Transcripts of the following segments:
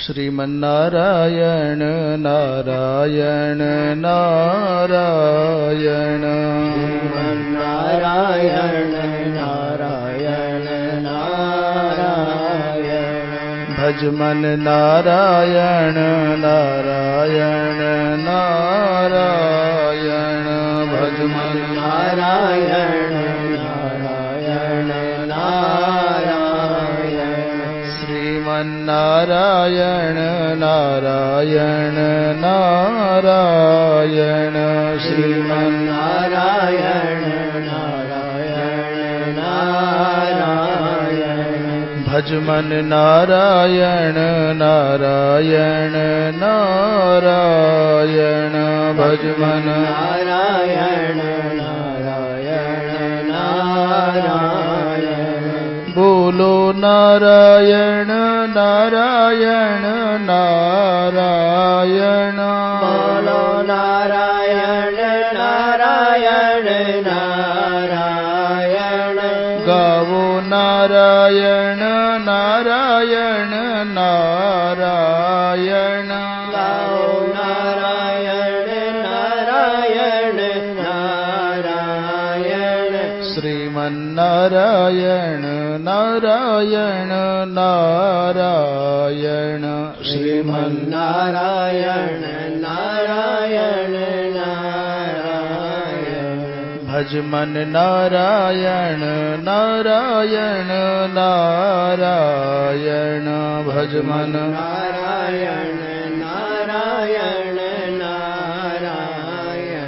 श्रीमन्नारायण नारायण नारायण श्रीमन्नारायण नारायण नारायण भजमन नारायण नारायण नारायण भजमन नारायण नारायण नारायण श्रीमन्नारायण नारायण नारायण श्रीमन्नारायण नारायण नारायण भजमन नारायण नारायण नारायण भजमन नारायण नारायण नारायण बोलो नारायण नारायण नारायण बोलो नारायण नारायण नारायण गावो नारायण नारायण नारायण गाओ नारायण नारायण नारायण श्रीमन्नारायण नारायण नारायण श्रीमन्नारायण नारायण नारायण भजमन नारायण नारायण नारायण भजमन नारायण नारायण नारायण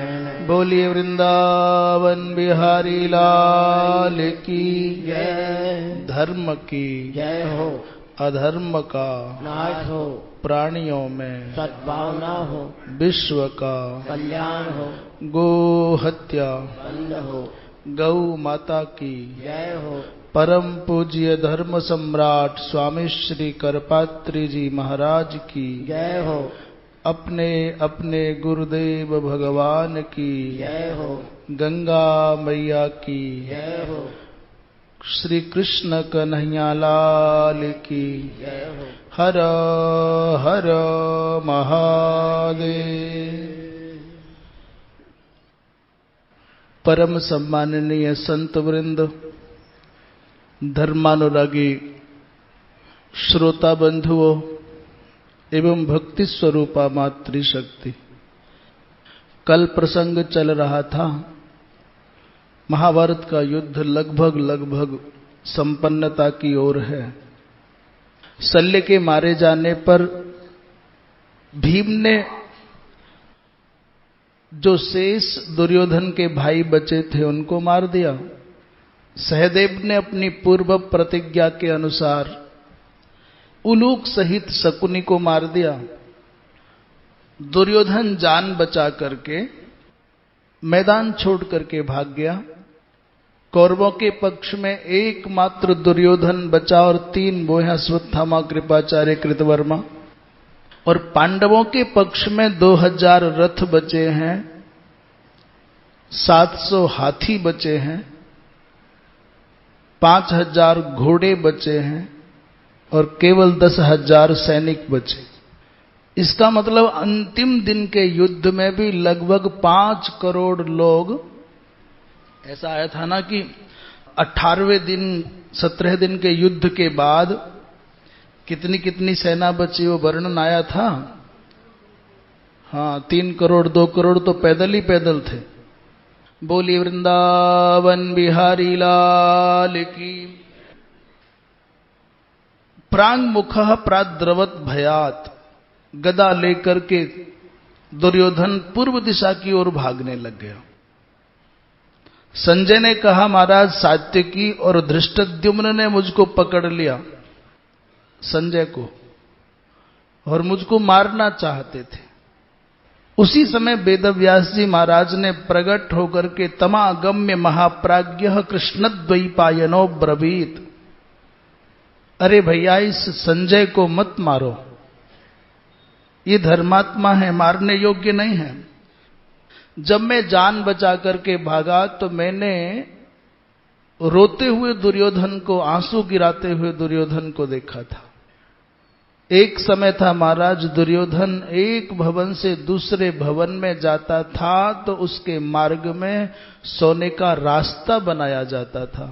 बोलिए वृंदावन बिहारी लाल की जय धर्म की जय हो अधर्म का नाश हो प्राणियों में सद्भावना हो विश्व का कल्याण हो गो हत्या बंद हो गौ माता की जय हो परम पूज्य धर्म सम्राट स्वामी श्री करपात्री जी महाराज की जय हो अपने अपने गुरुदेव भगवान की जय हो गंगा मैया की जय हो श्री कृष्ण कन्हैया लाल की जय हो हर हर महादेव। परम सम्माननीय संत वृंद, धर्मानुरागी श्रोता बंधुओं एवं भक्ति स्वरूपा मातृशक्ति, कल प्रसंग चल रहा था। महाभारत का युद्ध लगभग संपन्नता की ओर है। शल्य के मारे जाने पर भीम ने जो शेष दुर्योधन के भाई बचे थे उनको मार दिया। सहदेव ने अपनी पूर्व प्रतिज्ञा के अनुसार उलूक सहित शकुनी को मार दिया। दुर्योधन जान बचा करके मैदान छोड़ करके भाग गया। कौरवों के पक्ष में एकमात्र दुर्योधन बचा और 3 वो हैं अश्वत्थामा, कृपाचार्य, कृतवर्मा। और पांडवों के पक्ष में 2000 रथ बचे हैं, 700 हाथी बचे हैं, 5000 घोड़े बचे हैं और केवल 10,000 सैनिक बचे। इसका मतलब अंतिम दिन के युद्ध में भी लगभग 5 करोड़ लोग, ऐसा आया था ना कि 18वें दिन 17 दिन के युद्ध के बाद कितनी कितनी सेना बची, वो वर्णन आया था। हाँ, 3 करोड़ 2 करोड़ तो पैदल ही पैदल थे। बोलिए वृंदावन बिहारी लाल की। प्रांग मुखः प्राद्रवत भयात, गदा लेकर के दुर्योधन पूर्व दिशा की ओर भागने लग गया। संजय ने कहा, महाराज सात्यकी और धृष्टद्युम्न ने मुझको पकड़ लिया, संजय को, और मुझको मारना चाहते थे। उसी समय वेदव्यास जी महाराज ने प्रकट होकर के तमागम्य महाप्राज्ञः कृष्णद्वैपायनो ब्रवीत, अरे भैया इस संजय को मत मारो, ये धर्मात्मा है, मारने योग्य नहीं है। जब मैं जान बचा करके भागा तो मैंने रोते हुए दुर्योधन को, आंसू गिराते हुए दुर्योधन को देखा था। एक समय था महाराज, दुर्योधन एक भवन से दूसरे भवन में जाता था तो उसके मार्ग में सोने का रास्ता बनाया जाता था।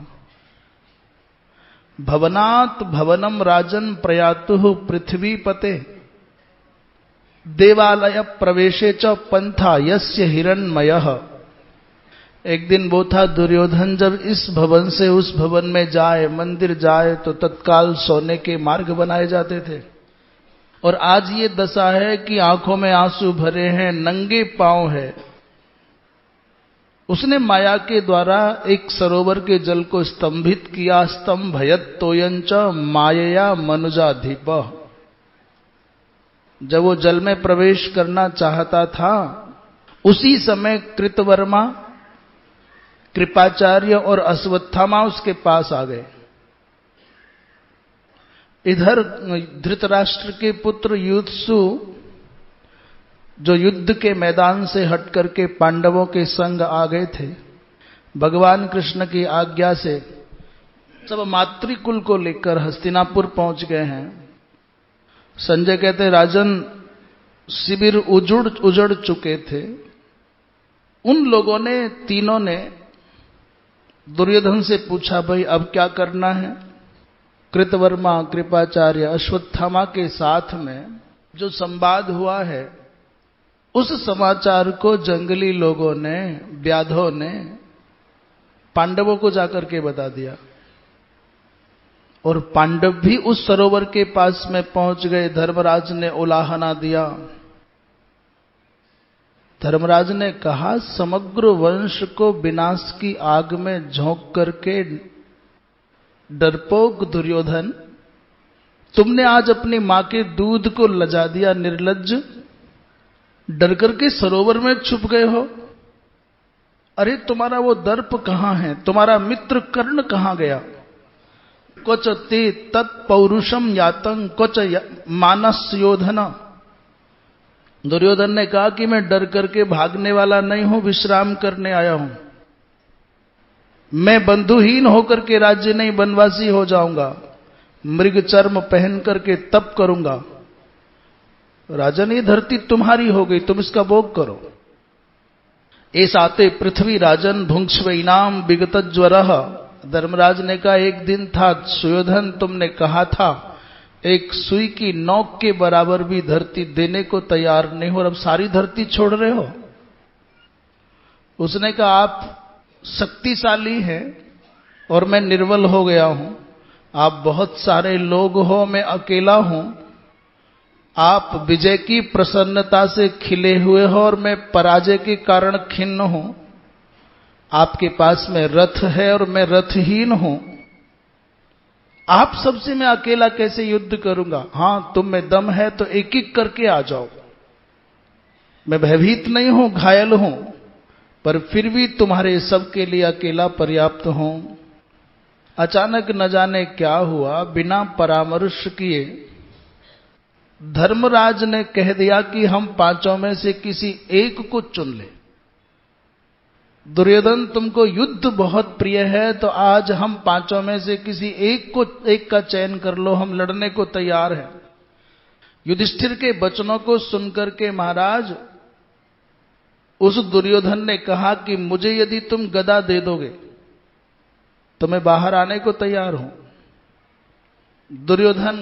भवनात् भवनम राजन प्रयातुः पृथ्वीपते देवालय प्रवेशे च पंथा यस्य हिरण्मयः। एक दिन वो था दुर्योधन, जब इस भवन से उस भवन में जाए, मंदिर जाए, तो तत्काल सोने के मार्ग बनाए जाते थे। और आज ये दशा है कि आंखों में आंसू भरे हैं, नंगे पांव है। उसने माया के द्वारा एक सरोवर के जल को स्तंभित किया। स्तंभयत तोयंच मायया मनुजाधिप। जब वो जल में प्रवेश करना चाहता था, उसी समय कृतवर्मा, कृपाचार्य और अश्वत्थामा उसके पास आ गए। इधर धृतराष्ट्र के पुत्र युत्सु, जो युद्ध के मैदान से हट करके पांडवों के संग आ गए थे, भगवान कृष्ण की आज्ञा से सब मातृकुल को लेकर हस्तिनापुर पहुंच गए हैं। संजय कहते, राजन शिविर उजड़ चुके थे। उन लोगों ने, तीनों ने दुर्योधन से पूछा, भाई अब क्या करना है? कृतवर्मा, कृपाचार्य, अश्वत्थामा के साथ में जो संवाद हुआ है, उस समाचार को जंगली लोगों ने, व्याधों ने पांडवों को जाकर के बता दिया। और पांडव भी उस सरोवर के पास में पहुंच गए। धर्मराज ने उलाहना दिया। धर्मराज ने कहा, समग्र वंश को विनाश की आग में झोंक करके डरपोक दुर्योधन, तुमने आज अपनी मां के दूध को लजा दिया। निर्लज्ज, डर करके सरोवर में छुप गए हो। अरे तुम्हारा वो दर्प कहां है? तुम्हारा मित्र कर्ण कहां गया? क्वच ते तत्पौरुषम यातं क्वच मानस योधन। दुर्योधन ने कहा कि मैं डर करके भागने वाला नहीं हूं, विश्राम करने आया हूं। मैं बंधुहीन होकर के राज्य नहीं, वनवासी हो जाऊंगा। मृग चर्म पहन करके तप करूंगा। राजन, ये धरती तुम्हारी हो गई, तुम इसका भोग करो। ऐसाते पृथ्वी राजन भुंक्ष्व इनाम विगत ज्वरः। धर्मराज ने कहा, एक दिन था सुयोधन, तुमने कहा था एक सुई की नोक के बराबर भी धरती देने को तैयार नहीं हो, और अब सारी धरती छोड़ रहे हो। उसने कहा, आप शक्तिशाली हैं और मैं निर्बल हो गया हूं। आप बहुत सारे लोग हो, मैं अकेला हूं। आप विजय की प्रसन्नता से खिले हुए हो और मैं पराजय के कारण खिन्न हूं। आपके पास में रथ है और मैं रथहीन हूं। आप सबसे मैं अकेला कैसे युद्ध करूंगा? हां, तुम में दम है तो एक एक करके आ जाओ। मैं भयभीत नहीं हूं, घायल हूं, पर फिर भी तुम्हारे सबके लिए अकेला पर्याप्त हूं। अचानक न जाने क्या हुआ, बिना परामर्श किए धर्मराज ने कह दिया कि हम पांचों में से किसी एक को चुन ले। दुर्योधन, तुमको युद्ध बहुत प्रिय है, तो आज हम पांचों में से किसी एक का चयन कर लो, हम लड़ने को तैयार हैं। युधिष्ठिर के वचनों को सुनकर के महाराज, उस दुर्योधन ने कहा कि मुझे यदि तुम गदा दे दोगे तो मैं बाहर आने को तैयार हूं। दुर्योधन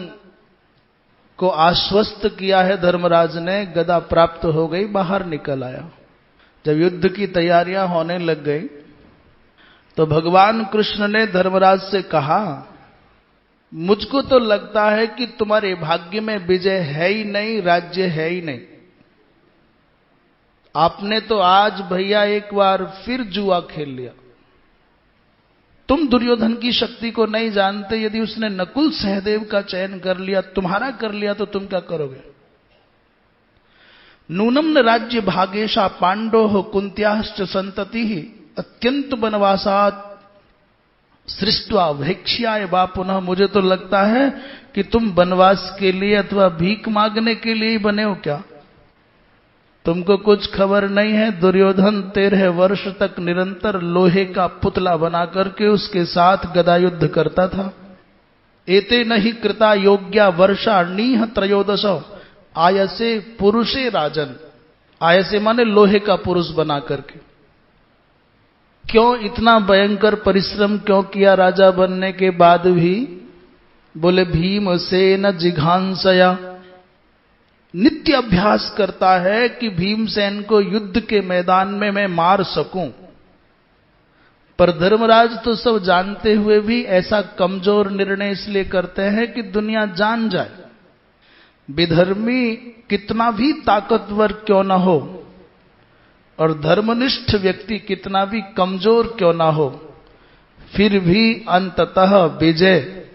को आश्वस्त किया है धर्मराज ने, गदा प्राप्त हो गई, बाहर निकल आया। जब युद्ध की तैयारियां होने लग गई तो भगवान कृष्ण ने धर्मराज से कहा, मुझको तो लगता है कि तुम्हारे भाग्य में विजय है ही नहीं, राज्य है ही नहीं। आपने तो आज भैया एक बार फिर जुआ खेल लिया। तुम दुर्योधन की शक्ति को नहीं जानते। यदि उसने नकुल सहदेव का चयन कर लिया, तुम्हारा कर लिया, तो तुम क्या करोगे? नूनम न राज्य भागेशा पांडो कुंत्याश्च संतति अत्यंत वनवासात सृष्टवा भैक्ष्याय वा पुनः। मुझे तो लगता है कि तुम वनवास के लिए अथवा भीख मांगने के लिए ही बने हो क्या? तुमको कुछ खबर नहीं है, दुर्योधन 13 वर्ष तक निरंतर लोहे का पुतला बना करके उसके साथ गदा युद्ध करता था। एते नहीं कृता योग्या वर्षा नीह त्रयोदश आयसे पुरुषे राजन। आयसे माने लोहे का पुरुष बना करके। क्यों इतना भयंकर परिश्रम क्यों किया राजा बनने के बाद भी? बोले भीमसेन जिघांसया, नित्य अभ्यास करता है कि भीमसेन को युद्ध के मैदान में मैं मार सकूं। पर धर्मराज तो सब जानते हुए भी ऐसा कमजोर निर्णय इसलिए करते हैं कि दुनिया जान जाए। विधर्मी कितना भी ताकतवर क्यों ना हो और धर्मनिष्ठ व्यक्ति कितना भी कमजोर क्यों ना हो, फिर भी अंततः विजय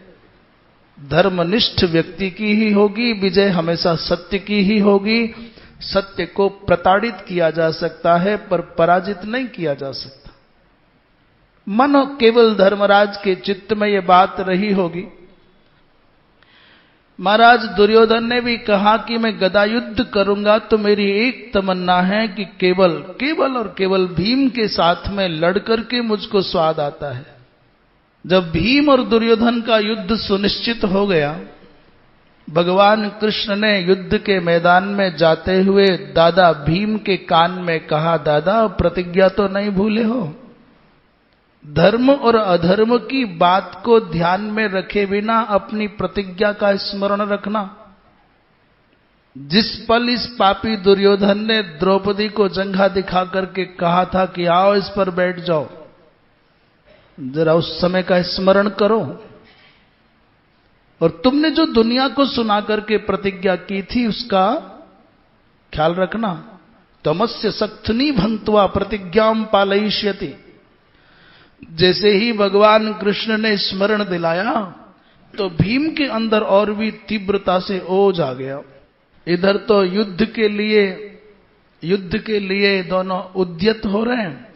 धर्मनिष्ठ व्यक्ति की ही होगी। विजय हमेशा सत्य की ही होगी। सत्य को प्रताड़ित किया जा सकता है पर पराजित नहीं किया जा सकता। मानो केवल धर्मराज के चित्त में यह बात रही होगी। महाराज दुर्योधन ने भी कहा कि मैं गदा युद्ध करूंगा तो मेरी एक तमन्ना है कि केवल और केवल भीम के साथ में लड़ करके मुझको स्वाद आता है। जब भीम और दुर्योधन का युद्ध सुनिश्चित हो गया, भगवान कृष्ण ने युद्ध के मैदान में जाते हुए दादा भीम के कान में कहा, दादा प्रतिज्ञा तो नहीं भूले हो? धर्म और अधर्म की बात को ध्यान में रखे बिना अपनी प्रतिज्ञा का स्मरण रखना। जिस पल इस पापी दुर्योधन ने द्रौपदी को जंघा दिखा करके कहा था कि आओ इस पर बैठ जाओ, जरा उस समय का स्मरण करो। और तुमने जो दुनिया को सुना करके प्रतिज्ञा की थी उसका ख्याल रखना। तमस्य सक्थनी भंक्त्वा प्रतिज्ञाम पालयिष्यति। जैसे ही भगवान कृष्ण ने स्मरण दिलाया तो भीम के अंदर और भी तीव्रता से ओज आ गया। इधर तो युद्ध के लिए दोनों उद्यत हो रहे हैं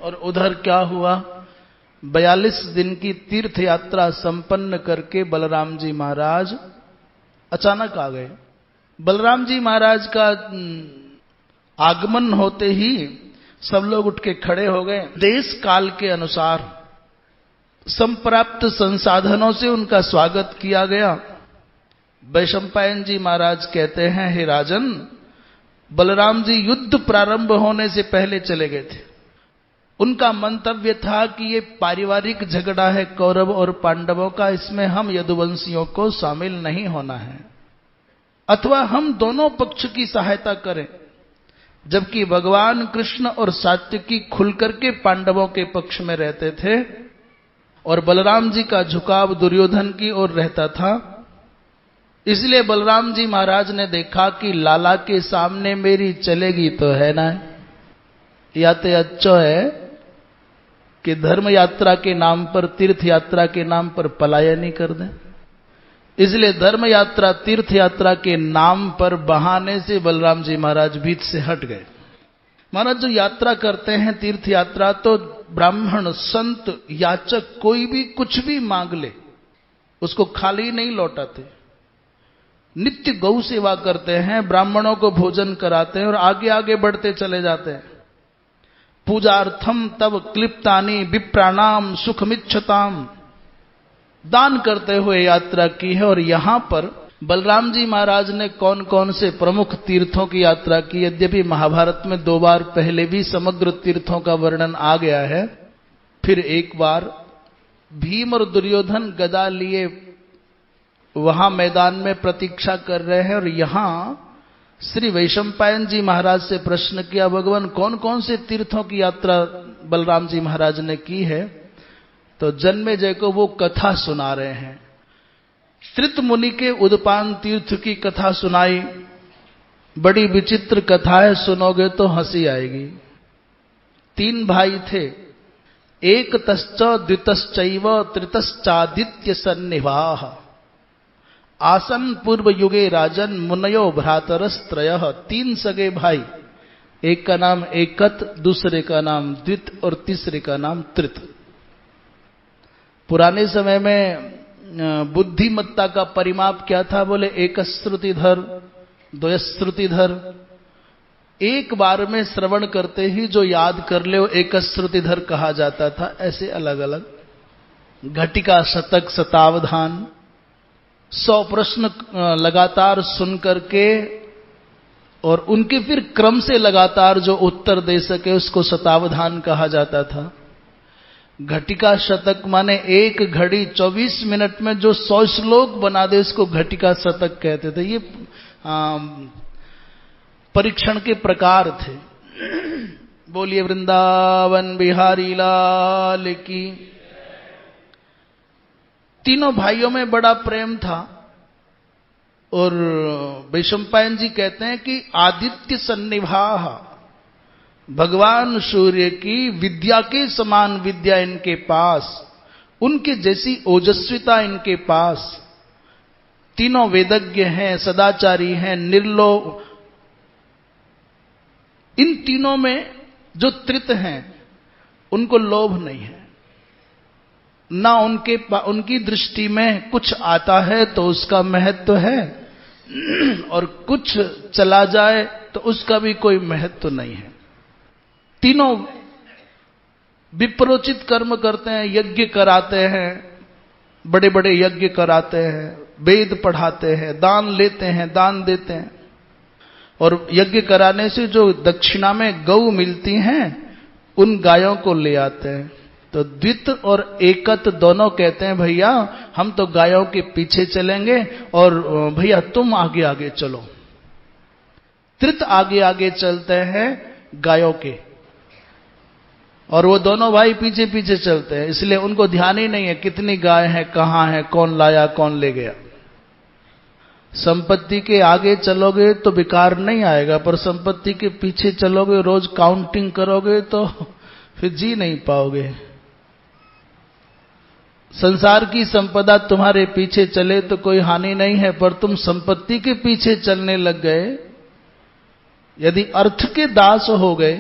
और उधर क्या हुआ, 42 दिन की तीर्थ यात्रा संपन्न करके बलराम जी महाराज अचानक आ गए। बलराम जी महाराज का आगमन होते ही सब लोग उठ के खड़े हो गए। देश काल के अनुसार संप्राप्त संसाधनों से उनका स्वागत किया गया। वैशंपायन जी महाराज कहते हैं, हे राजन, बलराम जी युद्ध प्रारंभ होने से पहले चले गए थे। उनका मंतव्य था कि ये पारिवारिक झगड़ा है कौरव और पांडवों का, इसमें हम यदुवंशियों को शामिल नहीं होना है, अथवा हम दोनों पक्ष की सहायता करें। जबकि भगवान कृष्ण और सात्यकी खुलकर के पांडवों के पक्ष में रहते थे और बलराम जी का झुकाव दुर्योधन की ओर रहता था। इसलिए बलराम जी महाराज ने देखा कि लाला के सामने मेरी चलेगी तो है ना, या तो अच्छो है कि धर्म यात्रा के नाम पर, तीर्थ यात्रा के नाम पर पलायन ही कर दें। इसलिए धर्म यात्रा, तीर्थ यात्रा के नाम पर बहाने से बलराम जी महाराज बीच से हट गए। महाराज जो यात्रा करते हैं तीर्थ यात्रा, तो ब्राह्मण, संत, याचक कोई भी कुछ भी मांग ले उसको खाली नहीं लौटाते। नित्य गौ सेवा करते हैं, ब्राह्मणों को भोजन कराते हैं और आगे आगे बढ़ते चले जाते हैं। पूजार्थम तब क्लिप्तानि विप्राणाम सुखमिच्छताम, दान करते हुए यात्रा की है। और यहां पर बलराम जी महाराज ने कौन कौन से प्रमुख तीर्थों की यात्रा की, यद्यपि महाभारत में 2 बार पहले भी समग्र तीर्थों का वर्णन आ गया है, फिर एक बार भीम और दुर्योधन गदा लिए वहां मैदान में प्रतीक्षा कर रहे हैं। और यहां श्री वैशंपायन जी महाराज से प्रश्न किया, भगवान कौन कौन से तीर्थों की यात्रा बलराम जी महाराज ने की है? तो जन्मेजय को वो कथा सुना रहे हैं। श्रित मुनि के उदपान तीर्थ की कथा सुनाई। बड़ी विचित्र कथा है, सुनोगे तो हंसी आएगी। 3 भाई थे, एक तश्च द्वितश्चैव तृतश्चादित्य सन्निभाः, आसन पूर्व युगे राजन मुनयो भ्रातरस्त्रयः। 3 सगे भाई, एक का नाम एकत, दूसरे का नाम द्वित और तीसरे का नाम तृत। पुराने समय में बुद्धिमत्ता का परिमाप क्या था? बोले एक श्रुतिधर, 2 श्रुतिधर। एक बार में श्रवण करते ही जो याद कर ले वो एक श्रुतिधर कहा जाता था। ऐसे अलग अलग घटिका, शतक, शतावधान, 100 प्रश्न लगातार सुन करके और उनके फिर क्रम से लगातार जो उत्तर दे सके उसको शतावधान कहा जाता था। घटिका शतक माने एक घड़ी 24 मिनट में जो 100 श्लोक बना दे उसको घटिका शतक कहते थे। ये परीक्षण के प्रकार थे। बोलिए वृंदावन बिहारी लाल की। तीनों भाइयों में बड़ा प्रेम था और वैशंपायन जी कहते हैं कि आदित्य सन्निभाः, भगवान सूर्य की विद्या के समान विद्या इनके पास, उनके जैसी ओजस्विता इनके पास। तीनों वेदज्ञ हैं, सदाचारी हैं, निर्लोभ। इन तीनों में जो त्रित हैं उनको लोभ नहीं है, ना उनकी दृष्टि में कुछ आता है तो उसका महत्व है और कुछ चला जाए तो उसका भी कोई महत्व नहीं है। तीनों विप्रोचित कर्म करते हैं, यज्ञ कराते हैं, बड़े बड़े यज्ञ कराते हैं, वेद पढ़ाते हैं, दान लेते हैं, दान देते हैं। और यज्ञ कराने से जो दक्षिणा में गौ मिलती हैं उन गायों को ले आते हैं। तो द्वित और एकत दोनों कहते हैं भैया हम तो गायों के पीछे चलेंगे और भैया तुम आगे आगे चलो। त्रित आगे आगे चलते हैं गायों के और वो दोनों भाई पीछे पीछे चलते हैं, इसलिए उनको ध्यान ही नहीं है कितनी गाय है, कहां है, कौन लाया, कौन ले गया। संपत्ति के आगे चलोगे तो विकार नहीं आएगा, पर संपत्ति के पीछे चलोगे, रोज काउंटिंग करोगे तो फिर जी नहीं पाओगे। संसार की संपदा तुम्हारे पीछे चले तो कोई हानि नहीं है, पर तुम संपत्ति के पीछे चलने लग गए, यदि अर्थ के दास हो गए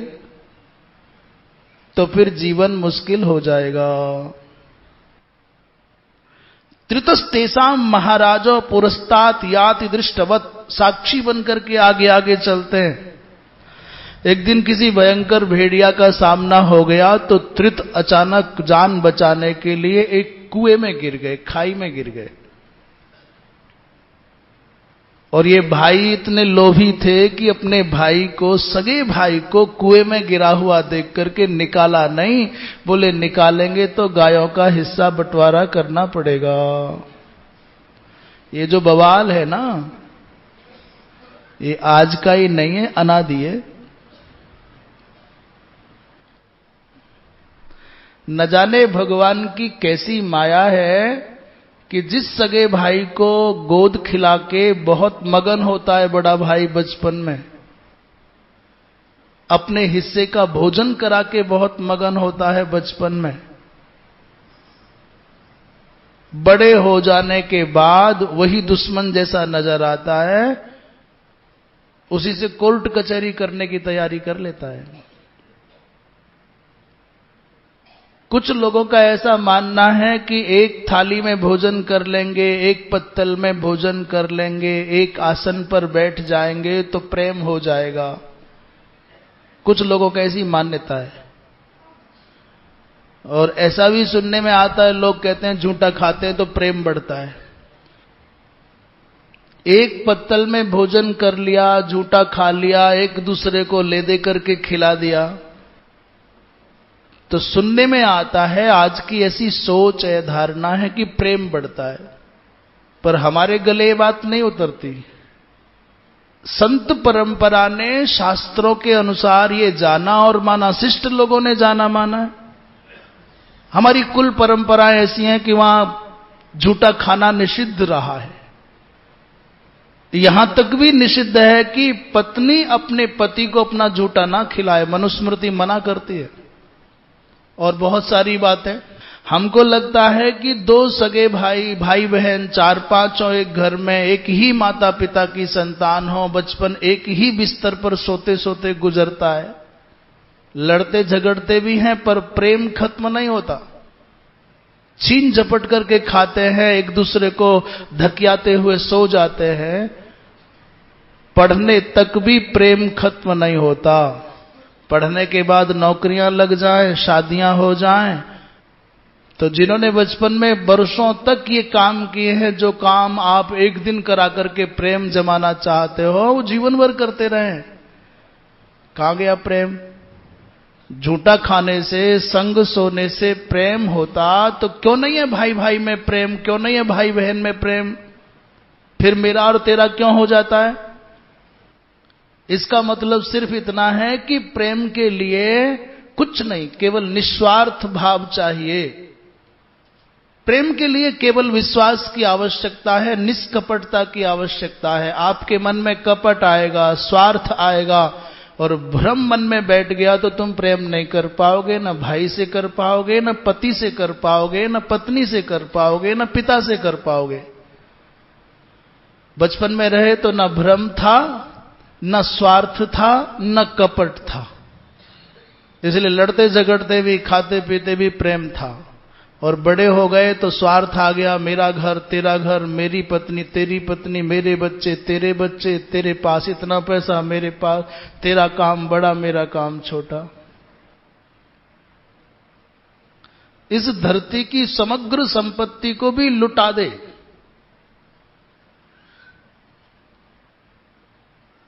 तो फिर जीवन मुश्किल हो जाएगा। त्रितस्तेषाम महाराजो पुरस्तात याति दृष्टवत, साक्षी बनकर के आगे आगे चलते हैं। एक दिन किसी भयंकर भेड़िया का सामना हो गया तो त्रित अचानक जान बचाने के लिए एक कुएं में गिर गए, खाई में गिर गए। और ये भाई इतने लोभी थे कि अपने भाई को, सगे भाई को कुएं में गिरा हुआ देख करके निकाला नहीं। बोले निकालेंगे तो गायों का हिस्सा बंटवारा करना पड़ेगा। ये जो बवाल है ना, ये आज का ही नहीं है, अनादि है। न जाने भगवान की कैसी माया है कि जिस सगे भाई को गोद खिला के बहुत मगन होता है बड़ा भाई बचपन में, अपने हिस्से का भोजन करा के बहुत मगन होता है बचपन में, बड़े हो जाने के बाद वही दुश्मन जैसा नजर आता है, उसी से कोर्ट कचहरी करने की तैयारी कर लेता है। कुछ लोगों का ऐसा मानना है कि एक थाली में भोजन कर लेंगे, एक पत्तल में भोजन कर लेंगे, एक आसन पर बैठ जाएंगे तो प्रेम हो जाएगा। कुछ लोगों का ऐसी मान्यता है। और ऐसा भी सुनने में आता है, लोग कहते हैं झूठा खाते हैं तो प्रेम बढ़ता है। एक पत्तल में भोजन कर लिया, झूठा खा लिया, एक दूसरे को ले दे करके खिला दिया, तो सुनने में आता है, आज की ऐसी सोच है, धारणा है कि प्रेम बढ़ता है। पर हमारे गले ये बात नहीं उतरती। संत परंपरा ने शास्त्रों के अनुसार ये जाना और माना, शिष्ट लोगों ने जाना माना। हमारी कुल परंपराएं ऐसी हैं कि वहां झूठा खाना निषिद्ध रहा है। यहां तक भी निषिद्ध है कि पत्नी अपने पति को अपना झूठा ना खिलाए, मनुस्मृति मना करती है। और बहुत सारी बातें। हमको लगता है कि दो सगे भाई बहन 4-5 हो एक घर में, एक ही माता पिता की संतान हो, बचपन एक ही बिस्तर पर सोते सोते गुजरता है, लड़ते झगड़ते भी हैं पर प्रेम खत्म नहीं होता। छीन झपट करके खाते हैं, एक दूसरे को धकियाते हुए सो जाते हैं, पढ़ने तक भी प्रेम खत्म नहीं होता। पढ़ने के बाद नौकरियां लग जाएं, शादियां हो जाएं, तो जिन्होंने बचपन में वर्षों तक ये काम किए हैं, जो काम आप एक दिन करा करके प्रेम जमाना चाहते हो, वो जीवन भर करते रहे। कहां गया प्रेम? झूठा खाने से, संग सोने से प्रेम होता तो क्यों नहीं है भाई भाई में प्रेम, क्यों नहीं है भाई बहन में प्रेम? फिर मेरा और तेरा क्यों हो जाता है? इसका मतलब सिर्फ इतना है कि प्रेम के लिए कुछ नहीं, केवल निस्वार्थ भाव चाहिए। प्रेम के लिए केवल विश्वास की आवश्यकता है, निष्कपटता की आवश्यकता है। आपके मन में कपट आएगा, स्वार्थ आएगा और भ्रम मन में बैठ गया तो तुम प्रेम नहीं कर पाओगे, न भाई से कर पाओगे, न पति से कर पाओगे, न पत्नी से कर पाओगे, न पिता से कर पाओगे। बचपन में रहे तो न भ्रम था, न स्वार्थ था, न कपट था, इसलिए लड़ते झगड़ते भी, खाते पीते भी प्रेम था। और बड़े हो गए तो स्वार्थ आ गया, मेरा घर तेरा घर, मेरी पत्नी तेरी पत्नी, मेरे बच्चे तेरे बच्चे, तेरे पास इतना पैसा, मेरे पास, तेरा काम बड़ा मेरा काम छोटा। इस धरती की समग्र संपत्ति को भी लुटा दे,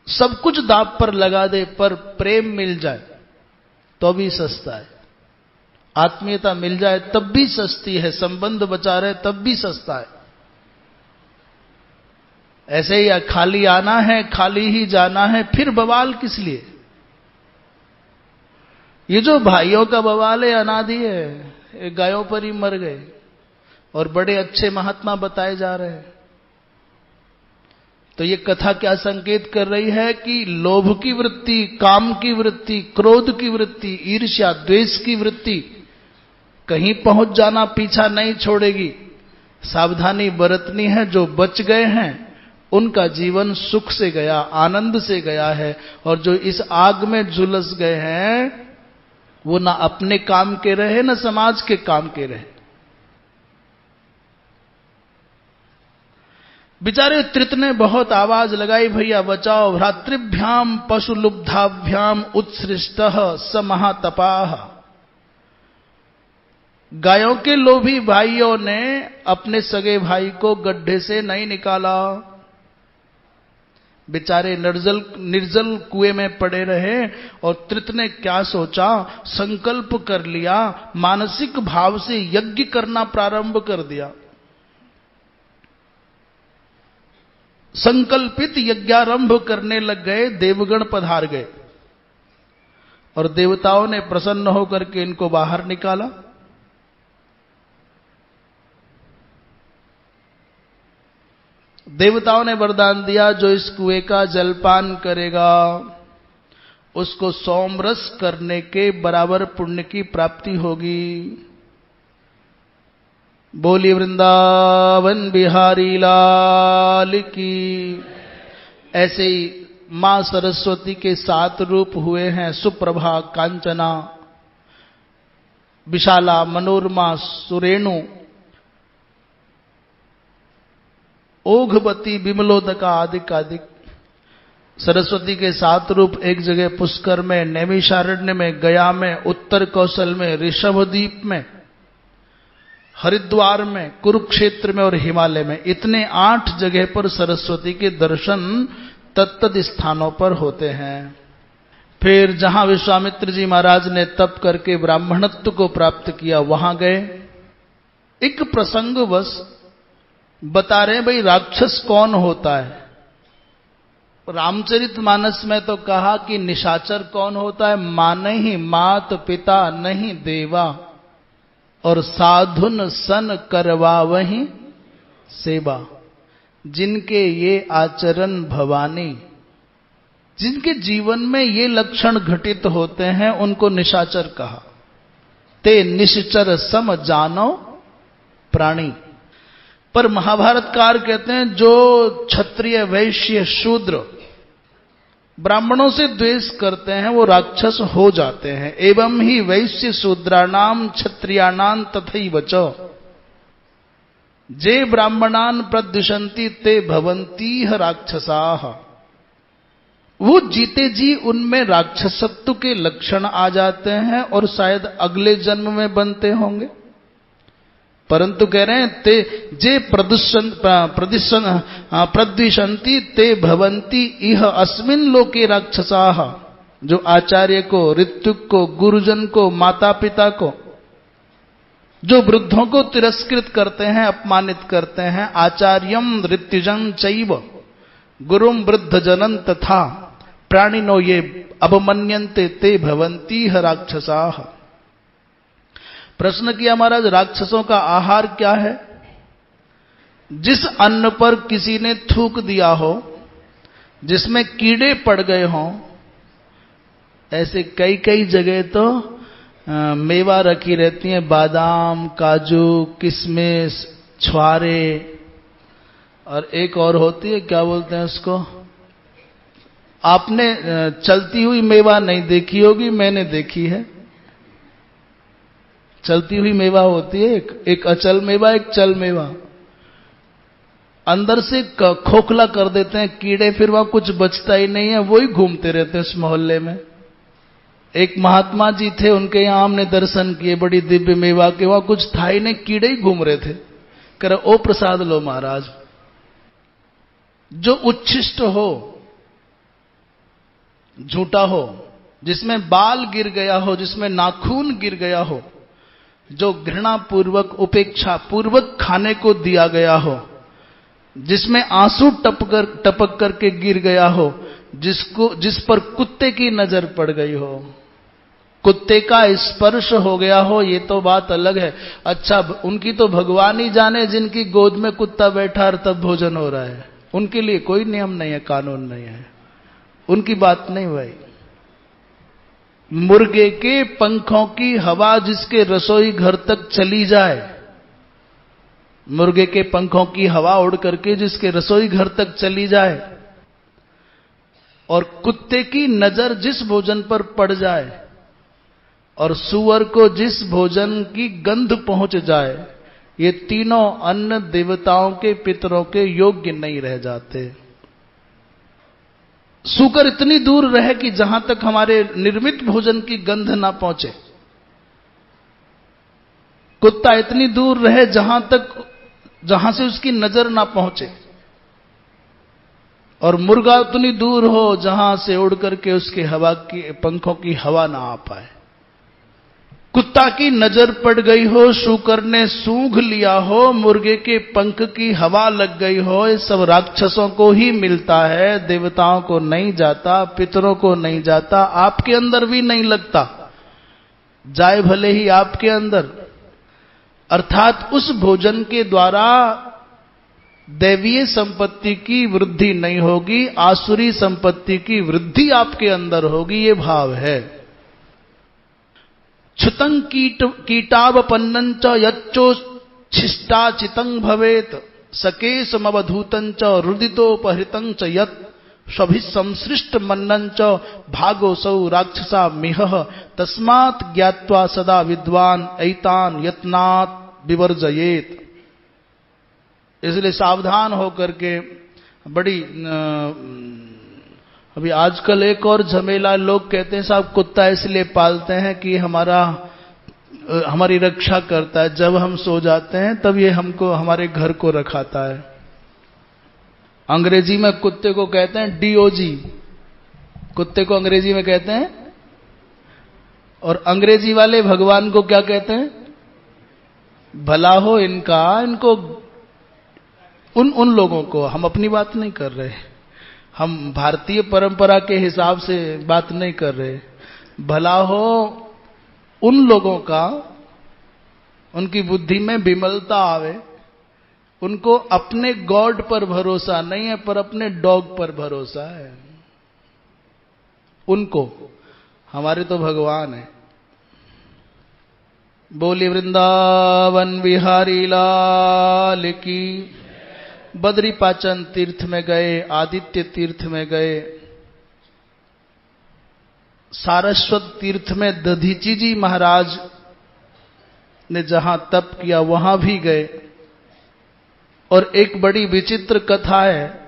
सब कुछ दांव पर लगा दे, पर प्रेम मिल जाए तो भी सस्ता है। आत्मीयता मिल जाए तब भी सस्ती है, संबंध बचा रहे तब भी सस्ता है। ऐसे ही खाली आना है, खाली ही जाना है, फिर बवाल किस लिए? ये जो भाइयों का बवाल है अनादि है, ये गायों पर ही मर गए और बड़े अच्छे महात्मा बताए जा रहे हैं। तो ये कथा क्या संकेत कर रही है कि लोभ की वृत्ति, काम की वृत्ति, क्रोध की वृत्ति, ईर्ष्या द्वेष की वृत्ति कहीं पहुंच जाना पीछा नहीं छोड़ेगी। सावधानी बरतनी है। जो बच गए हैं उनका जीवन सुख से गया, आनंद से गया है, और जो इस आग में झुलस गए हैं वो ना अपने काम के रहे, ना समाज के काम के रहे। बेचारे त्रित ने बहुत आवाज लगाई, भैया बचाओ, भ्रातृभ्याम पशुलुब्धाभ्याम उत्सृष्टः स महातपाः। गायों के लोभी भाइयों ने अपने सगे भाई को गड्ढे से नहीं निकाला, बेचारे निर्जल कुएं में पड़े रहे। और त्रित ने क्या सोचा, संकल्प कर लिया, मानसिक भाव से यज्ञ करना प्रारंभ कर दिया। संकल्पित यज्ञारंभ करने लग गए। देवगण पधार गए और देवताओं ने प्रसन्न होकर के इनको बाहर निकाला। देवताओं ने वरदान दिया, जो इस कुएं का जलपान करेगा उसको सोमरस करने के बराबर पुण्य की प्राप्ति होगी। बोली वृंदावन बिहारी लाल की। ऐसे ही मां सरस्वती के 7 रूप हुए हैं, सुप्रभा, कांचना, विशाला, मनोरमा, सुरेणु, ओघवती, विमलोदका आदिक आदिक। सरस्वती के 7 रूप एक जगह पुष्कर में, नैमिषारण्य में, गया में, उत्तर कौशल में, ऋषभद्वीप में, हरिद्वार में, कुरुक्षेत्र में और हिमालय में, इतने 8 जगह पर सरस्वती के दर्शन तत्त स्थानों पर होते हैं। फिर जहां विश्वामित्र जी महाराज ने तप करके ब्राह्मणत्व को प्राप्त किया वहां गए। एक प्रसंगवश बता रहे हैं, भाई राक्षस कौन होता है। रामचरितमानस में तो कहा कि निशाचर कौन होता है, माने ही मात पिता नहीं देवा, और साधुन सन करवा वही सेवा। जिनके ये आचरण भवानी, जिनके जीवन में ये लक्षण घटित होते हैं उनको निशाचर कहा। ते निश्चर सम जानो प्राणी। पर महाभारतकार कहते हैं जो क्षत्रिय, वैश्य, शूद्र ब्राह्मणों से द्वेष करते हैं वो राक्षस हो जाते हैं। एवं ही वैश्य शूद्राणाम क्षत्रियाणाम तथैव च जे ब्राह्मणान प्रद्विषन्ति ते भवन्तीह राक्षसाः। वो जीते जी उनमें राक्षसत्व के लक्षण आ जाते हैं और शायद अगले जन्म में बनते होंगे। परंतु कह रहे हैं ते जे प्रद्विषंति ते भवंती इह अस्मिन लोके राक्षसाः। जो आचार्य को, ऋत्विक को, गुरुजन को, माता पिता को, जो वृद्धों को तिरस्कृत करते हैं, अपमानित करते हैं, आचार्यम ऋत्विजं चैव गुरुम वृद्ध जनन तथा प्राणिनो ये अवमन्यन्ते ते भवंती राक्षसाः। प्रश्न किया महाराज, राक्षसों का आहार क्या है? जिस अन्न पर किसी ने थूक दिया हो, जिसमें कीड़े पड़ गए हों, ऐसे कई कई जगह तो मेवा रखी रहती हैं, बादाम, काजू, किशमिश, छुआरे, और एक और होती है, क्या बोलते हैं उसको, आपने चलती हुई मेवा नहीं देखी होगी, मैंने देखी है। चलती हुई मेवा होती है, एक अचल मेवा, एक चल मेवा। अंदर से खोखला कर देते हैं कीड़े, फिर वहां कुछ बचता ही नहीं है, वही घूमते रहते हैं उस मोहल्ले में। एक महात्मा जी थे, उनके यहां हमने दर्शन किए, बड़ी दिव्य मेवा के, वहां कुछ था ही नहीं, कीड़े ही घूम रहे थे। कह रहे ओ प्रसाद लो महाराज। जो उच्छिष्ट हो, झूठा हो, जिसमें बाल गिर गया हो, जिसमें नाखून गिर गया हो, जो घृणा पूर्वक, उपेक्षा पूर्वक खाने को दिया गया हो, जिसमें आंसू टपक करके गिर गया हो, जिस पर कुत्ते की नजर पड़ गई हो, कुत्ते का स्पर्श हो गया हो, ये तो बात अलग है। अच्छा, उनकी तो भगवान ही जाने, जिनकी गोद में कुत्ता बैठा और तब भोजन हो रहा है, उनके लिए कोई नियम नहीं है, कानून नहीं है, उनकी बात नहीं भाई। मुर्गे के पंखों की हवा जिसके रसोई घर तक चली जाए, मुर्गे के पंखों की हवा उड़ करके जिसके रसोई घर तक चली जाए, और कुत्ते की नजर जिस भोजन पर पड़ जाए, और सूअर को जिस भोजन की गंध पहुंच जाए, ये तीनों अन्न देवताओं के, पितरों के योग्य नहीं रह जाते। सूकर इतनी दूर रहे कि जहां तक हमारे निर्मित भोजन की गंध ना पहुंचे, कुत्ता इतनी दूर रहे जहां से उसकी नजर ना पहुंचे, और मुर्गा उतनी दूर हो जहां से उड़ करके उसके हवा की, पंखों की हवा ना आ पाए। कुत्ता की नजर पड़ गई हो, शूकर ने सूंघ लिया हो, मुर्गे के पंख की हवा लग गई हो, ये सब राक्षसों को ही मिलता है, देवताओं को नहीं जाता, पितरों को नहीं जाता, आपके अंदर भी नहीं लगता, जाए भले ही आपके अंदर। अर्थात उस भोजन के द्वारा दैवीय संपत्ति की वृद्धि नहीं होगी, आसुरी संपत्ति की वृद्धि आपके अंदर होगी, ये भाव है। क्षुतं कीटावपन्नं च यच्चोच्छिष्टाचितं भवेत, सकेशमवधूतं च रुदितोपहृतं च यत् स्वभिसंसृष्ट मन्नं च भागोऽसौ राक्षसा मिहः, तस्मात् ज्ञात्वा सदा विद्वान एतान् यत्नात् विवर्जयेत। इसलिए सावधान होकर के, बड़ी अभी आजकल एक और झमेला, लोग कहते हैं साहब कुत्ता इसलिए पालते हैं कि हमारी रक्षा करता है, जब हम सो जाते हैं तब ये हमको, हमारे घर को रखाता है। अंग्रेजी में कुत्ते को कहते हैं डीओजी, कुत्ते को अंग्रेजी में कहते हैं, और अंग्रेजी वाले भगवान को क्या कहते हैं? भला हो इनको उन लोगों को, हम अपनी बात नहीं कर रहे, हम भारतीय परंपरा के हिसाब से बात नहीं कर रहे। भला हो उन लोगों का, उनकी बुद्धि में विमलता आवे, उनको अपने गॉड पर भरोसा नहीं है, पर अपने डॉग पर भरोसा है। उनको, हमारे तो भगवान है। बोली वृंदावन बिहारी लाल की। बद्रीपाचन तीर्थ में गए, आदित्य तीर्थ में गए, सारस्वत तीर्थ में दधीची जी महाराज ने जहां तप किया वहां भी गए। और एक बड़ी विचित्र कथा है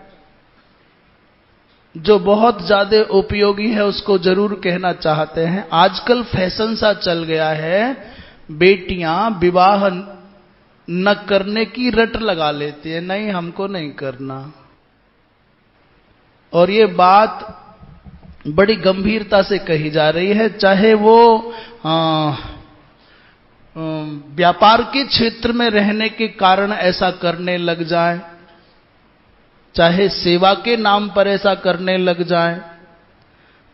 जो बहुत ज्यादा उपयोगी है, उसको जरूर कहना चाहते हैं। आजकल फैशन सा चल गया है, बेटियां विवाह न करने की रट लगा लेती है, नहीं हमको नहीं करना। और ये बात बड़ी गंभीरता से कही जा रही है, चाहे वो व्यापार के क्षेत्र में रहने के कारण ऐसा करने लग जाए, चाहे सेवा के नाम पर ऐसा करने लग जाए,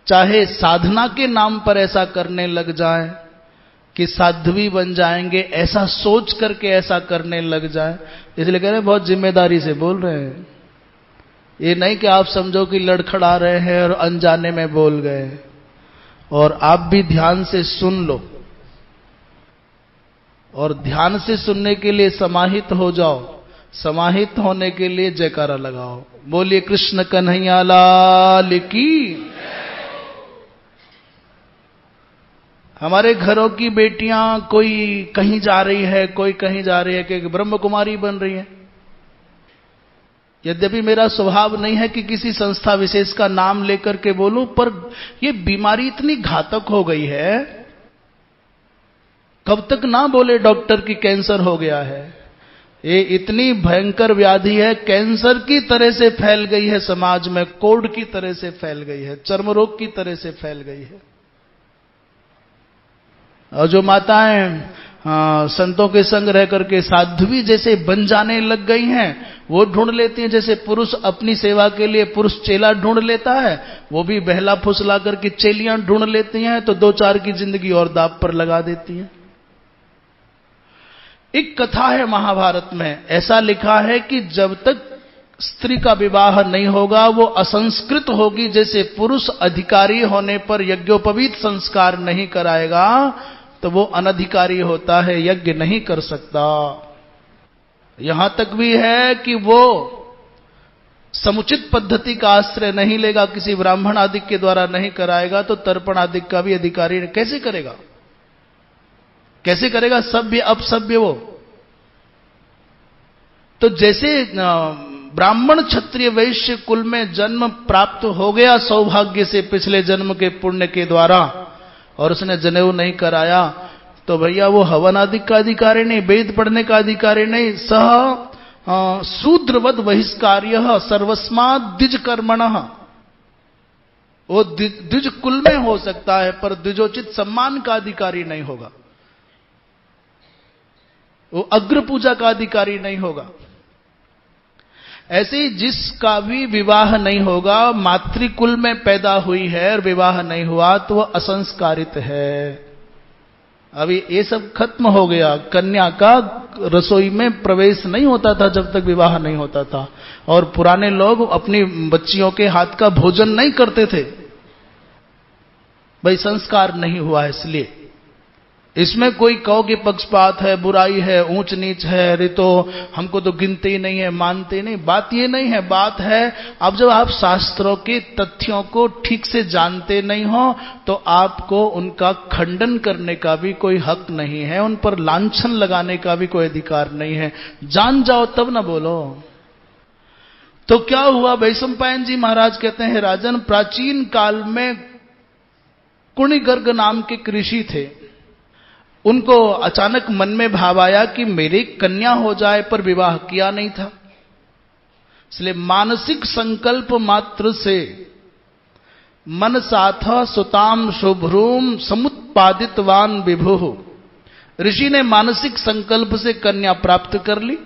चाहे साधना के नाम पर ऐसा करने लग जाए कि साध्वी बन जाएंगे, ऐसा सोच करके ऐसा करने लग जाए। इसलिए कह रहे हैं बहुत जिम्मेदारी से बोल रहे हैं। ये नहीं कि आप समझो कि लड़खड़ा रहे हैं और अनजाने में बोल गए। और आप भी ध्यान से सुन लो, और ध्यान से सुनने के लिए समाहित हो जाओ, समाहित होने के लिए जयकारा लगाओ। बोलिए कृष्ण कन्हैया लाल की। हमारे घरों की बेटियां कोई कहीं जा रही है, कोई कहीं जा रही है कि ब्रह्म कुमारी बन रही है। यद्यपि मेरा स्वभाव नहीं है कि किसी संस्था विशेष का नाम लेकर के बोलूं, पर यह बीमारी इतनी घातक हो गई है, कब तक ना बोले डॉक्टर की कैंसर हो गया है। ये इतनी भयंकर व्याधि है, कैंसर की तरह से फैल गई है समाज में, कोढ़ की तरह से फैल गई है, चर्म रोग की तरह से फैल गई है। और जो माताएं संतों के संग रह करके साध्वी जैसे बन जाने लग गई हैं, वो ढूंढ लेती हैं, जैसे पुरुष अपनी सेवा के लिए पुरुष चेला ढूंढ लेता है, वो भी बहला फुसला करके चेलियां ढूंढ लेती हैं, तो 2-4 की जिंदगी और दांव पर लगा देती हैं। एक कथा है महाभारत में, ऐसा लिखा है कि जब तक स्त्री का विवाह नहीं होगा वो असंस्कृत होगी। जैसे पुरुष अधिकारी होने पर यज्ञोपवीत संस्कार नहीं कराएगा तो वो अनधिकारी होता है, यज्ञ नहीं कर सकता। यहां तक भी है कि वो समुचित पद्धति का आश्रय नहीं लेगा, किसी ब्राह्मण आदि के द्वारा नहीं कराएगा तो तर्पण आदि का भी अधिकारी कैसे करेगा, कैसे करेगा? सभ्य अपसभ्य वो। तो जैसे ब्राह्मण क्षत्रिय वैश्य कुल में जन्म प्राप्त हो गया सौभाग्य से पिछले जन्म के पुण्य के द्वारा, और उसने जनेऊ नहीं कराया, तो भैया वो हवन आदि का अधिकारी नहीं, वेद पढ़ने का अधिकारी नहीं। सह शूद्रवद बहिष्कार्य सर्वस्मात् द्विज कर्मणः। वो द्विज कुल में हो सकता है पर द्विजोचित सम्मान का अधिकारी नहीं होगा, वो अग्र पूजा का अधिकारी नहीं होगा। ऐसे ही जिसका भी विवाह नहीं होगा, मातृकुल में पैदा हुई है और विवाह नहीं हुआ तो वह असंस्कारित है। अभी ये सब खत्म हो गया, कन्या का रसोई में प्रवेश नहीं होता था जब तक विवाह नहीं होता था, और पुराने लोग अपनी बच्चियों के हाथ का भोजन नहीं करते थे, भाई संस्कार नहीं हुआ है इसलिए। इसमें कोई कहो कि पक्षपात है, बुराई है, ऊंच नीच है, अरे तो हमको तो गिनते ही नहीं है, मानते नहीं। बात ये नहीं है, बात है अब जब आप शास्त्रों के तथ्यों को ठीक से जानते नहीं हो तो आपको उनका खंडन करने का भी कोई हक नहीं है, उन पर लांछन लगाने का भी कोई अधिकार नहीं है। जान जाओ तब ना बोलो। तो क्या हुआ, वैशंपायन जी महाराज कहते हैं, राजन प्राचीन काल में कुणिगर्ग नाम के ऋषि थे, उनको अचानक मन में भाव आया कि मेरी कन्या हो जाए, पर विवाह किया नहीं था। इसलिए मानसिक संकल्प मात्र से मन साथ सुताम शुभ्रूम समुत्पादितवान विभु, ऋषि ने मानसिक संकल्प से कन्या प्राप्त कर ली।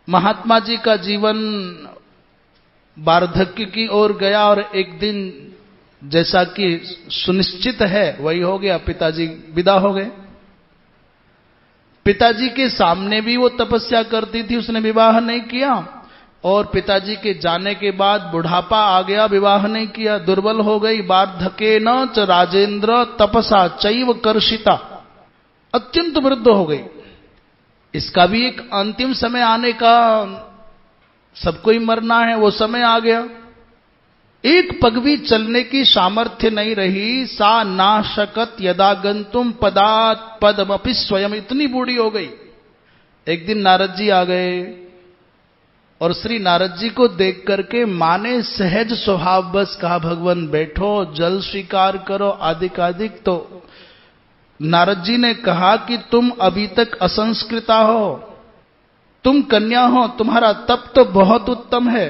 महात्मा जी का जीवन वार्धक्य की ओर गया और एक दिन जैसा कि सुनिश्चित है वही हो गया, पिताजी विदा हो गए। पिताजी के सामने भी वो तपस्या करती थी, उसने विवाह नहीं किया, और पिताजी के जाने के बाद बुढ़ापा आ गया, विवाह नहीं किया, दुर्बल हो गई। वार्धकेन च राजेंद्र तपसा चैव कर्षिता, अत्यंत वृद्ध हो गई। इसका भी एक अंतिम समय आने का, सबको ही मरना है, वो समय आ गया। एक पग भी चलने की सामर्थ्य नहीं रही। सा नाशकत यदा गंतुम पदात पदमपि स्वयं, इतनी बूढ़ी हो गई। एक दिन नारद जी आ गए और श्री नारद जी को देख करके मां ने सहज स्वभाव बस कहा, भगवान बैठो, जल स्वीकार करो, आदिक आदिक। तो नारद जी ने कहा कि तुम अभी तक असंस्कृता हो, तुम कन्या हो, तुम्हारा तप तो बहुत उत्तम है,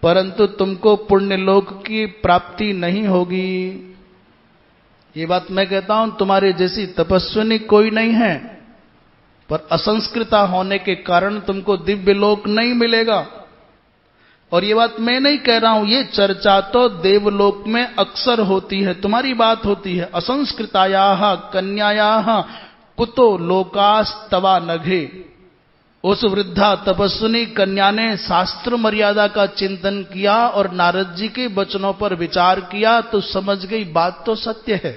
परंतु तुमको पुण्यलोक की प्राप्ति नहीं होगी। ये बात मैं कहता हूं, तुम्हारे जैसी तपस्विनी कोई नहीं है, पर असंस्कृता होने के कारण तुमको दिव्य लोक नहीं मिलेगा। और ये बात मैं नहीं कह रहा हूं, ये चर्चा तो देवलोक में अक्सर होती है, तुम्हारी बात होती है। असंस्कृतायाः कन्यायाः कुतो लोकास्तवा नघे। उस वृद्धा तपस्विनी कन्या ने शास्त्र मर्यादा का चिंतन किया और नारद जी के वचनों पर विचार किया तो समझ गई बात तो सत्य है।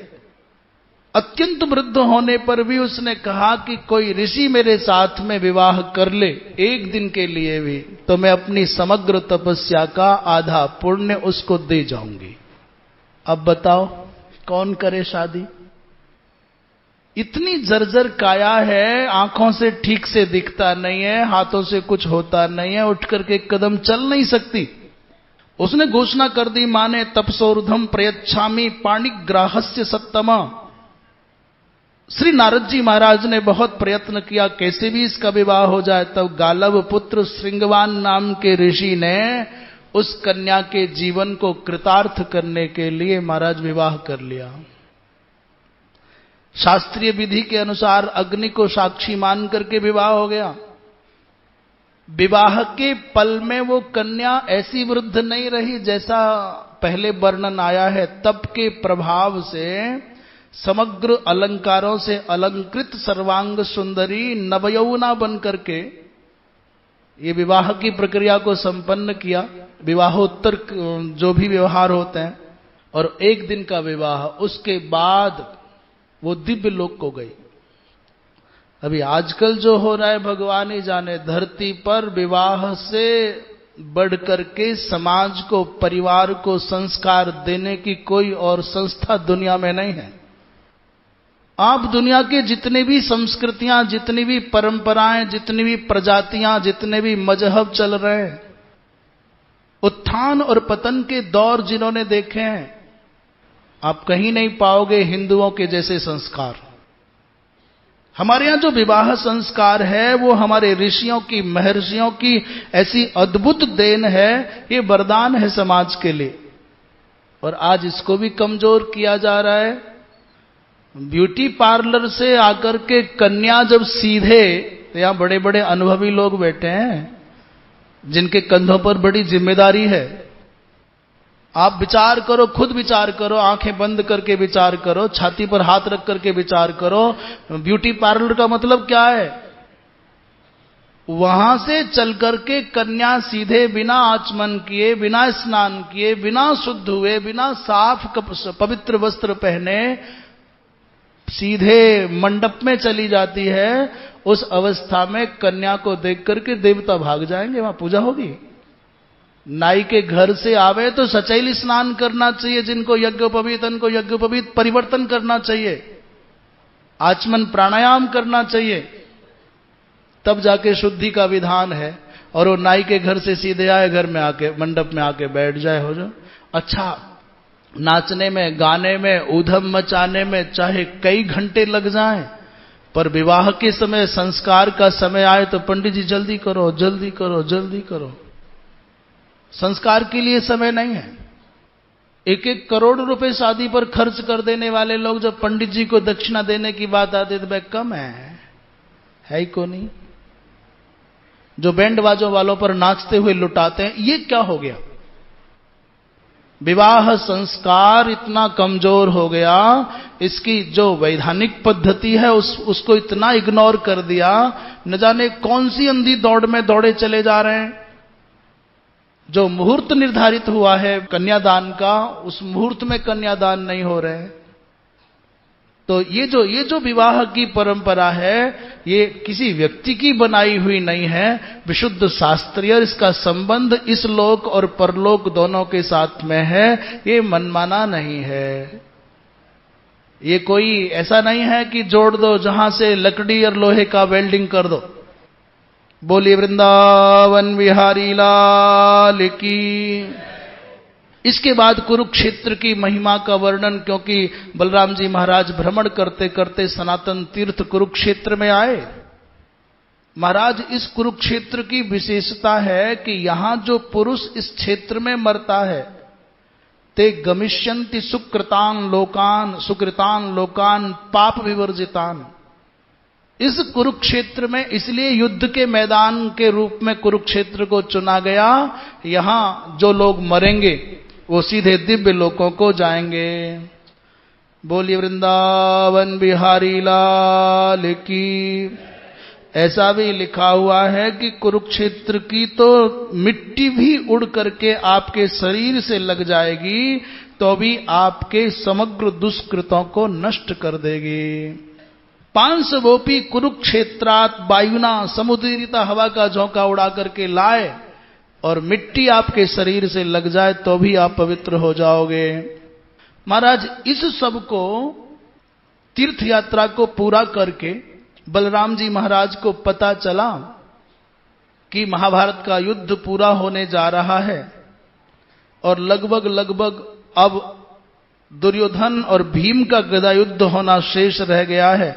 अत्यंत वृद्ध होने पर भी उसने कहा कि कोई ऋषि मेरे साथ में विवाह कर ले एक दिन के लिए भी, तो मैं अपनी समग्र तपस्या का आधा पुण्य उसको दे जाऊंगी। अब बताओ कौन करे शादी? इतनी जर्जर काया है, आंखों से ठीक से दिखता नहीं है, हाथों से कुछ होता नहीं है, उठ करके एक कदम चल नहीं सकती। उसने घोषणा कर दी, माने तपसोर्धम प्रयच्छामि पाणिग्राहस्य सत्तमा। श्री नारद जी महाराज ने बहुत प्रयत्न किया कैसे भी इसका विवाह हो जाए। तब गालव पुत्र श्रृंगवान नाम के ऋषि ने उस कन्या के जीवन को कृतार्थ करने के लिए महाराज विवाह कर लिया। शास्त्रीय विधि के अनुसार अग्नि को साक्षी मान करके विवाह हो गया। विवाह के पल में वो कन्या ऐसी वृद्ध नहीं रही जैसा पहले वर्णन आया है। तप के प्रभाव से समग्र अलंकारों से अलंकृत सर्वांग सुंदरी नवयौवना बन करके ये विवाह की प्रक्रिया को संपन्न किया। विवाहोत्तर जो भी व्यवहार होते हैं, और एक दिन का विवाह, उसके बाद वो दिव्य लोक को गई। अभी आजकल जो हो रहा है भगवान ही जाने, धरती पर विवाह से बढ़ करके समाज को, परिवार को संस्कार देने की कोई और संस्था दुनिया में नहीं है। आप दुनिया के जितने भी संस्कृतियां, जितनी भी परंपराएं, जितनी भी प्रजातियां, जितने भी मजहब चल रहे हैं, उत्थान और पतन के दौर जिन्होंने देखे हैं, आप कहीं नहीं पाओगे हिंदुओं के जैसे संस्कार। हमारे यहां जो विवाह संस्कार है वो हमारे ऋषियों की, महर्षियों की ऐसी अद्भुत देन है, ये वरदान है समाज के लिए। और आज इसको भी कमजोर किया जा रहा है। ब्यूटी पार्लर से आकर के कन्या जब सीधे, तो यहां बड़े बड़े अनुभवी लोग बैठे हैं जिनके कंधों पर बड़ी जिम्मेदारी है। आप विचार करो, खुद विचार करो, आंखें बंद करके विचार करो, छाती पर हाथ रख करके विचार करो। ब्यूटी पार्लर का मतलब क्या है? वहां से चल करके कन्या सीधे बिना आचमन किए, बिना स्नान किए, बिना शुद्ध हुए, बिना साफ पवित्र वस्त्र पहने सीधे मंडप में चली जाती है। उस अवस्था में कन्या को देख करके देवता भाग जाएंगे, वहां पूजा होगी। नाई के घर से आवे तो सचैल स्नान करना चाहिए, जिनको यज्ञोपवीत, उनको यज्ञोपवीत परिवर्तन करना चाहिए, आचमन प्राणायाम करना चाहिए, तब जाके शुद्धि का विधान है। और वो नाई के घर से सीधे आए, घर में आके मंडप में आके बैठ जाए, हो जाए। अच्छा, नाचने में, गाने में, ऊधम मचाने में चाहे कई घंटे लग जाएं, पर विवाह के समय, संस्कार का समय आए तो पंडित जी जल्दी करो, जल्दी करो, जल्दी करो। संस्कार के लिए समय नहीं है। 1-1 करोड़ रुपए शादी पर खर्च कर देने वाले लोग जब पंडित जी को दक्षिणा देने की बात आती है तो भाई कम है ही को नहीं। जो बैंड बाजों वालों पर नाचते हुए लुटाते हैं, ये क्या हो गया? विवाह संस्कार इतना कमजोर हो गया, इसकी जो वैधानिक पद्धति है उसको इतना इग्नोर कर दिया, न जाने कौन सी अंधी दौड़ में दौड़े चले जा रहे हैं। जो मुहूर्त निर्धारित हुआ है कन्यादान का, उस मुहूर्त में कन्यादान नहीं हो रहे। तो ये जो विवाह की परंपरा है, ये किसी व्यक्ति की बनाई हुई नहीं है, विशुद्ध शास्त्रीय। इसका संबंध इस लोक और परलोक दोनों के साथ में है, ये मनमाना नहीं है। ये कोई ऐसा नहीं है कि जोड़ दो जहां से लकड़ी और लोहे का वेल्डिंग कर दो। बोलिए वृंदावन बिहारी लाल की। इसके बाद कुरुक्षेत्र की महिमा का वर्णन, क्योंकि बलराम जी महाराज भ्रमण करते करते सनातन तीर्थ कुरुक्षेत्र में आए। महाराज, इस कुरुक्षेत्र की विशेषता है कि यहां जो पुरुष इस क्षेत्र में मरता है, ते गमिष्यन्ति सुकृतान लोकान पाप विवर्जितान। इस कुरुक्षेत्र में इसलिए युद्ध के मैदान के रूप में कुरुक्षेत्र को चुना गया। यहां जो लोग मरेंगे वो सीधे दिव्य लोकों को जाएंगे। बोलिए वृंदावन बिहारी लाल की। ऐसा भी लिखा हुआ है कि कुरुक्षेत्र की तो मिट्टी भी उड़ करके आपके शरीर से लग जाएगी तो भी आपके समग्र दुष्कृतों को नष्ट कर देगी। पांसवोपी कुरुक्षेत्रात वायुना, समुद्रीता हवा का झोंका उड़ा करके लाए और मिट्टी आपके शरीर से लग जाए तो भी आप पवित्र हो जाओगे। महाराज, इस सब को तीर्थ यात्रा को पूरा करके बलराम जी महाराज को पता चला कि महाभारत का युद्ध पूरा होने जा रहा है और लगभग अब दुर्योधन और भीम का गदा युद्ध होना शेष रह गया है।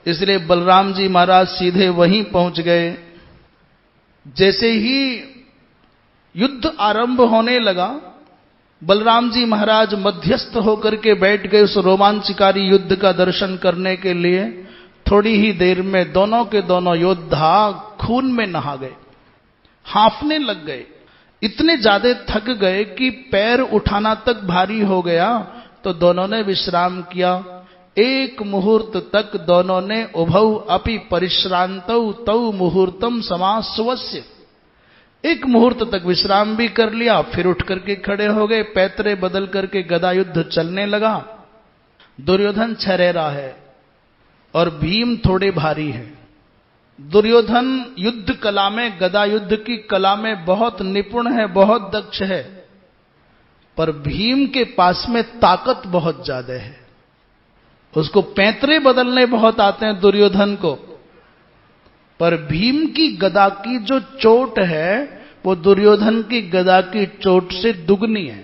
इसलिए बलराम जी महाराज सीधे वहीं पहुंच गए। जैसे ही युद्ध आरंभ होने लगा, बलराम जी महाराज मध्यस्थ होकर के बैठ गए उस रोमांचकारी युद्ध का दर्शन करने के लिए। थोड़ी ही देर में दोनों के दोनों योद्धा खून में नहा गए, हांफने लग गए। इतने ज्यादा थक गए कि पैर उठाना तक भारी हो गया। तो दोनों ने विश्राम किया। एक मुहूर्त तक दोनों ने उभौ अपि परिश्रांतौ तौ मुहूर्तम समास्वस्य। एक मुहूर्त तक विश्राम भी कर लिया, फिर उठ करके खड़े हो गए। पैतरे बदल करके गदा युद्ध चलने लगा। दुर्योधन छरेरा है और भीम थोड़े भारी है। दुर्योधन युद्ध कला में, गदा युद्ध की कला में बहुत निपुण है, बहुत दक्ष है, पर भीम के पास में ताकत बहुत ज्यादा है। उसको पैतरे बदलने बहुत आते हैं दुर्योधन को, पर भीम की गदा की जो चोट है वो दुर्योधन की गदा की चोट से दुगनी है।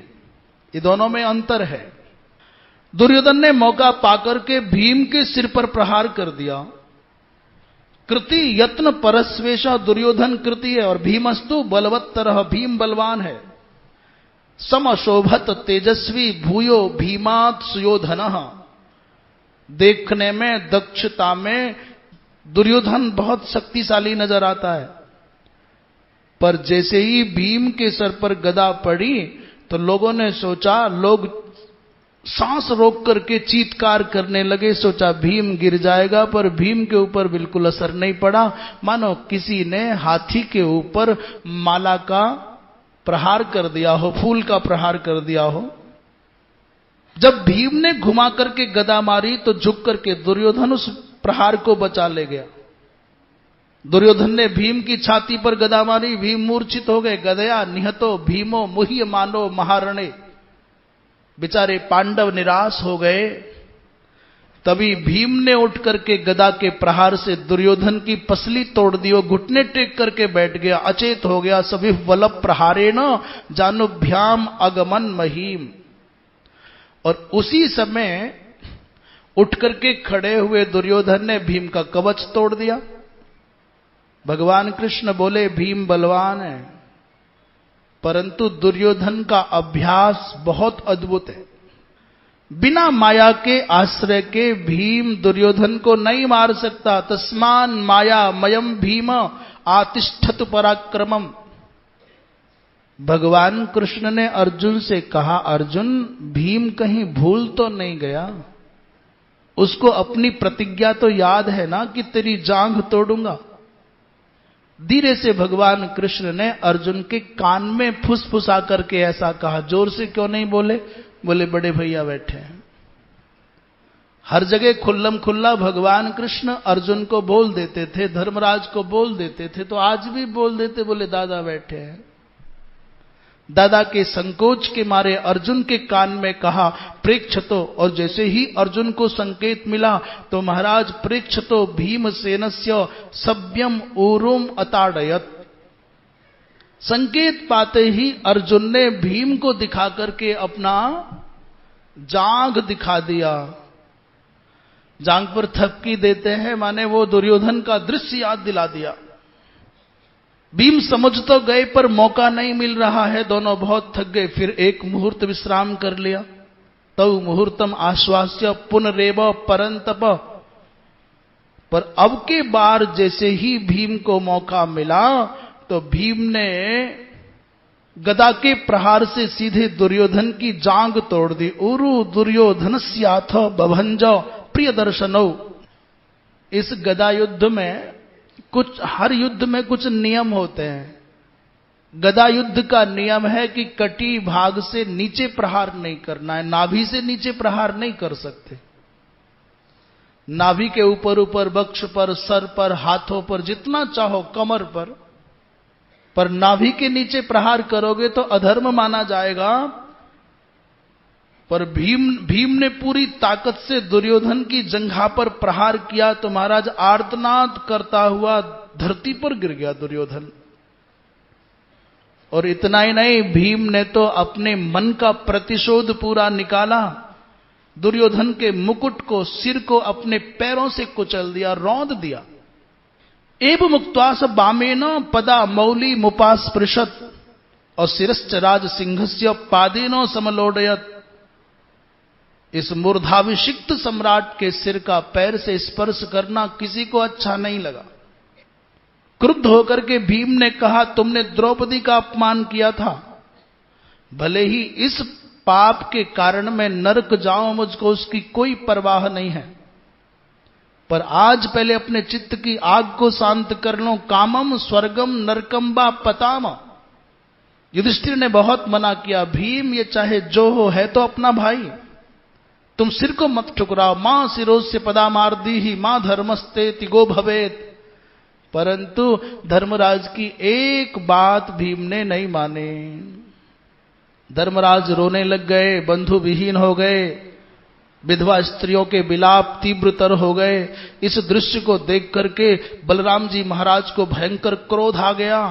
ये दोनों में अंतर है। दुर्योधन ने मौका पाकर के भीम के सिर पर प्रहार कर दिया। कृति यत्न परस्वेशा, दुर्योधन कृति है और भीमस्तु बलवत्तरः, भीम बलवान है। समशोभत तेजस्वी भूयो भीमात् सुयोधनः, देखने में, दक्षता में दुर्योधन बहुत शक्तिशाली नजर आता है। पर जैसे ही भीम के सर पर गदा पड़ी तो लोगों ने सोचा, लोग सांस रोक करके चीत्कार करने लगे। सोचा भीम गिर जाएगा, पर भीम के ऊपर बिल्कुल असर नहीं पड़ा। मानो किसी ने हाथी के ऊपर माला का प्रहार कर दिया हो, फूल का प्रहार कर दिया हो। जब भीम ने घुमा करके गदा मारी तो झुक करके दुर्योधन उस प्रहार को बचा ले गया। दुर्योधन ने भीम की छाती पर गदा मारी, भीम मूर्छित हो गए। गदया निहतो भीमो मुह्यमानो महारणे, बेचारे पांडव निराश हो गए। तभी भीम ने उठ करके गदा के प्रहार से दुर्योधन की पसली तोड़ दी। वो घुटने टेक करके बैठ गया, अचेत हो गया। सभी वलभ प्रहारेण जानुभ्याम अगमन महीम। और उसी समय उठ करके खड़े हुए दुर्योधन ने भीम का कवच तोड़ दिया। भगवान कृष्ण बोले भीम बलवान है, परंतु दुर्योधन का अभ्यास बहुत अद्भुत है। बिना माया के आश्रय के भीम दुर्योधन को नहीं मार सकता। तस्मान माया मयम भीम आतिष्ठतु पराक्रमम। भगवान कृष्ण ने अर्जुन से कहा, अर्जुन भीम कहीं भूल तो नहीं गया? उसको अपनी प्रतिज्ञा तो याद है ना कि तेरी जांघ तोड़ूंगा। धीरे से भगवान कृष्ण ने अर्जुन के कान में फुसफुसा करके ऐसा कहा। जोर से क्यों नहीं बोले? बोले बड़े भैया बैठे हैं। हर जगह खुल्लम खुल्ला भगवान कृष्ण अर्जुन को बोल देते थे, धर्मराज को बोल देते थे, तो आज भी बोल देते। बोले दादा बैठे हैं। दादा के संकोच के मारे अर्जुन के कान में कहा प्रेक्षतो, और जैसे ही अर्जुन को संकेत मिला तो महाराज प्रेक्षतो भीमसेनस्य सभ्यम ऊरुम अताड़यत। संकेत पाते ही अर्जुन ने भीम को दिखा करके अपना जांघ दिखा दिया। जांघ पर थपकी देते हैं, माने वो दुर्योधन का दृश्य याद दिला दिया। भीम समझ तो गए पर मौका नहीं मिल रहा है, दोनों बहुत थक गए। फिर एक मुहूर्त विश्राम कर लिया। तव मुहूर्तम आश्वास्य पुनरेव परंतप। पर अब के बार जैसे ही भीम को मौका मिला तो भीम ने गदा के प्रहार से सीधे दुर्योधन की जांघ तोड़ दी। उरु दुर्योधनस्याथ बभंज प्रिय दर्शनौ। इस गदा युद्ध में हर युद्ध में कुछ नियम होते हैं। गदा युद्ध का नियम है कि कटी भाग से नीचे प्रहार नहीं करना है, नाभि से नीचे प्रहार नहीं कर सकते। नाभि के ऊपर ऊपर, वक्ष पर, सर पर, हाथों पर, जितना चाहो, कमर पर नाभि के नीचे प्रहार करोगे तो अधर्म माना जाएगा। पर भीम ने पूरी ताकत से दुर्योधन की जंघा पर प्रहार किया तो महाराज आर्तनाद करता हुआ धरती पर गिर गया दुर्योधन। और इतना ही नहीं, भीम ने तो अपने मन का प्रतिशोध पूरा निकाला। दुर्योधन के मुकुट को, सिर को अपने पैरों से कुचल दिया, रौंद दिया। एव मुक्त्वास बामेन पदा मौली मुपास्पृशत और शिरश्च राज सिंहस्य पादेनो समलोडयत। इस मूर्धाभिषिक्त सम्राट के सिर का पैर से स्पर्श करना किसी को अच्छा नहीं लगा। क्रुद्ध होकर के भीम ने कहा, तुमने द्रौपदी का अपमान किया था, भले ही इस पाप के कारण मैं नरक जाऊं, मुझको उसकी कोई परवाह नहीं है, पर आज पहले अपने चित्त की आग को शांत कर लो। कामम स्वर्गम नरकम बा पताम। युधिष्ठिर ने बहुत मना किया, भीम ये चाहे जो हो, है तो अपना भाई, तुम सिर को मत ठुकराओ। मां सिरोस्य पदा मार दी ही मां धर्मस्ते तिगो भवेत। परंतु धर्मराज की एक बात भीम ने नहीं माने। धर्मराज रोने लग गए, बंधु विहीन हो गए, विधवा स्त्रियों के विलाप तीव्रतर हो गए। इस दृश्य को देख करके बलराम जी महाराज को भयंकर क्रोध आ गया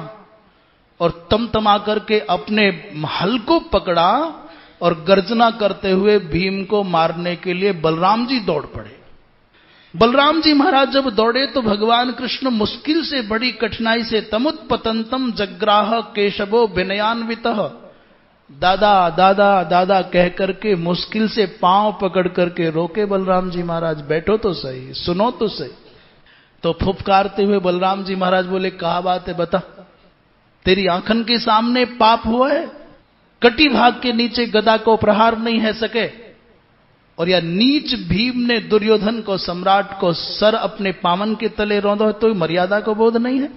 और तमतमा करके अपने हल को पकड़ा और गर्जना करते हुए भीम को मारने के लिए बलराम जी दौड़ पड़े। बलराम जी महाराज जब दौड़े तो भगवान कृष्ण मुश्किल से, बड़ी कठिनाई से, तमुत्पतंतम जग्राह केशवो विनयान्वितः, दादा दादा दादा कह करके मुश्किल से पांव पकड़ करके रोके बलराम जी महाराज, बैठो तो सही, सुनो तो सही। तो फुफकारते हुए बलराम जी महाराज बोले, कहा बात है, बता, तेरी आंखन के सामने पाप हुआ है? कटी भाग के नीचे गदा को प्रहार नहीं है सके, और या नीच भीम ने दुर्योधन को, सम्राट को, सर अपने पावन के तले रौंदा, तो मर्यादा को बोध नहीं है।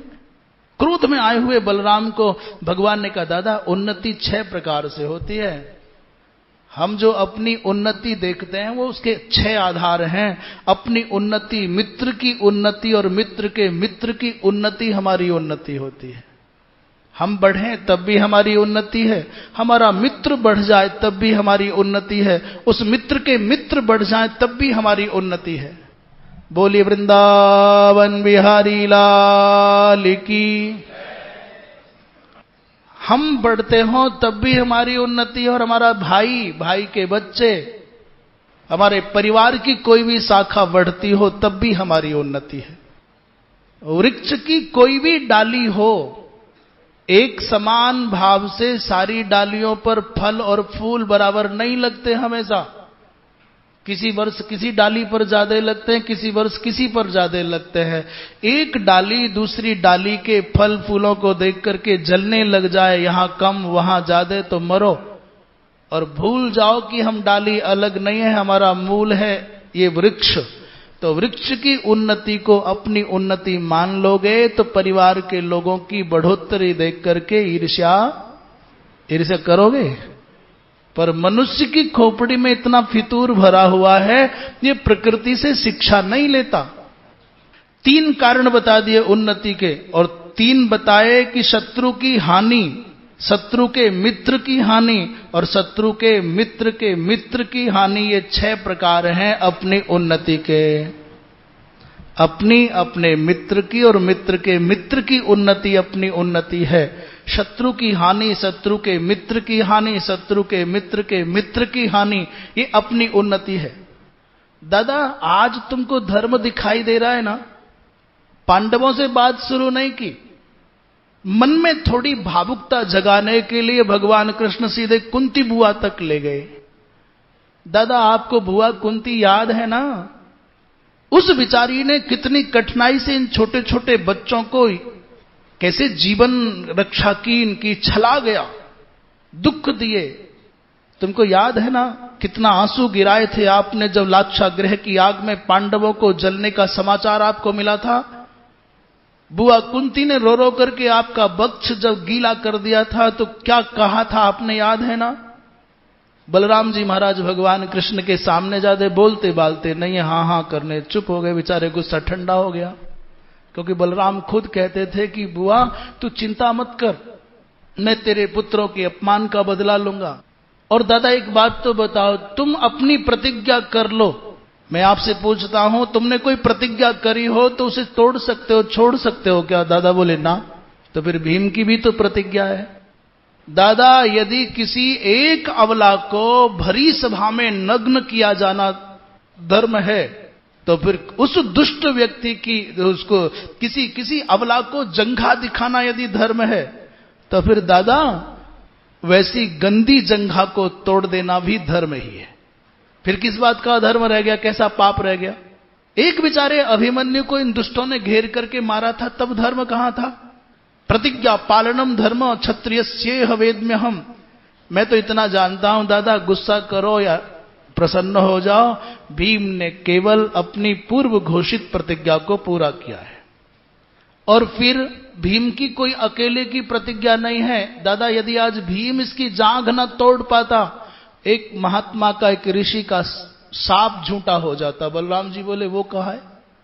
क्रोध में आए हुए बलराम को भगवान ने कहा, दादा उन्नति 6 प्रकार से होती है। हम जो अपनी उन्नति देखते हैं वो उसके 6 आधार हैं। अपनी उन्नति, मित्र की उन्नति और मित्र के मित्र की उन्नति हमारी उन्नति होती है। हम बढ़ें तब भी हमारी उन्नति है, हमारा मित्र बढ़ जाए तब भी हमारी उन्नति है, उस मित्र के मित्र बढ़ जाए तब भी हमारी उन्नति है। बोलिए वृंदावन बिहारी लाल की। हम बढ़ते हो तब भी हमारी उन्नति है, और हमारा भाई, भाई के बच्चे, हमारे परिवार की कोई भी शाखा बढ़ती हो तब भी हमारी उन्नति है। वृक्ष की कोई भी डाली हो, एक समान भाव से सारी डालियों पर फल और फूल बराबर नहीं लगते हमेशा। किसी वर्ष किसी डाली पर ज्यादा लगते हैं, किसी वर्ष किसी पर ज्यादा लगते हैं। एक डाली दूसरी डाली के फल फूलों को देख करके जलने लग जाए, यहां कम वहां ज्यादा, तो मरो और भूल जाओ कि हम डाली अलग नहीं है, हमारा मूल है ये वृक्ष। तो वृक्ष की उन्नति को अपनी उन्नति मान लोगे तो परिवार के लोगों की बढ़ोतरी देख करके ईर्ष्या करोगे। पर मनुष्य की खोपड़ी में इतना फितूर भरा हुआ है, ये प्रकृति से शिक्षा नहीं लेता। 3 कारण बता दिए उन्नति के, और 3 बताए कि शत्रु की हानि, शत्रु के मित्र की हानि, और शत्रु के मित्र की हानि। ये 6 प्रकार हैं अपनी उन्नति के। अपनी, अपने मित्र की और मित्र के मित्र की उन्नति अपनी उन्नति है। शत्रु की हानि, शत्रु के मित्र की हानि, शत्रु के मित्र के मित्र की हानि, ये अपनी उन्नति है। दादा आज तुमको धर्म दिखाई दे रहा है ना, पांडवों से बात शुरू नहीं की, मन में थोड़ी भावुकता जगाने के लिए भगवान कृष्ण सीधे कुंती बुआ तक ले गए। दादा आपको बुआ कुंती याद है ना, उस बिचारी ने कितनी कठिनाई से इन छोटे छोटे बच्चों को कैसे जीवन रक्षा की, इनकी छला गया, दुख दिए। तुमको याद है ना कितना आंसू गिराए थे आपने जब लाक्षागृह की आग में पांडवों को जलने का समाचार आपको मिला था। बुआ कुंती ने रो रो करके आपका वक्ष जब गीला कर दिया था तो क्या कहा था आपने, याद है ना। बलराम जी महाराज भगवान कृष्ण के सामने जाते बोलते बालते नहीं, हाँ हाँ करने चुप हो गए, बेचारे गुस्सा ठंडा हो गया। क्योंकि बलराम खुद कहते थे कि बुआ तू चिंता मत कर, मैं तेरे पुत्रों के अपमान का बदला लूंगा। और दादा एक बात तो बताओ, तुम अपनी प्रतिज्ञा कर लो, मैं आपसे पूछता हूं, तुमने कोई प्रतिज्ञा करी हो तो उसे तोड़ सकते हो, छोड़ सकते हो क्या? दादा बोले ना। तो फिर भीम की भी तो प्रतिज्ञा है। दादा यदि किसी एक अबला को भरी सभा में नग्न किया जाना धर्म है, तो फिर उस दुष्ट व्यक्ति की, उसको किसी अबला को जंघा दिखाना यदि धर्म है, तो फिर दादा वैसी गंदी जंघा को तोड़ देना भी धर्म ही है। फिर किस बात का धर्म रह गया, कैसा पाप रह गया? एक बेचारे अभिमन्यु को इन दुष्टों ने घेर करके मारा था, तब धर्म कहां था? प्रतिज्ञा पालनम धर्म क्षत्रियस्येह वेद्म्यहम्। मैं तो इतना जानता हूं दादा, गुस्सा करो या प्रसन्न हो जाओ, भीम ने केवल अपनी पूर्व घोषित प्रतिज्ञा को पूरा किया है। और फिर भीम की कोई अकेले की प्रतिज्ञा नहीं है दादा। यदि आज भीम इसकी जांघ न तोड़ पाता, एक महात्मा का, एक ऋषि का शाप झूठा हो जाता। बलराम जी बोले वो कहा है,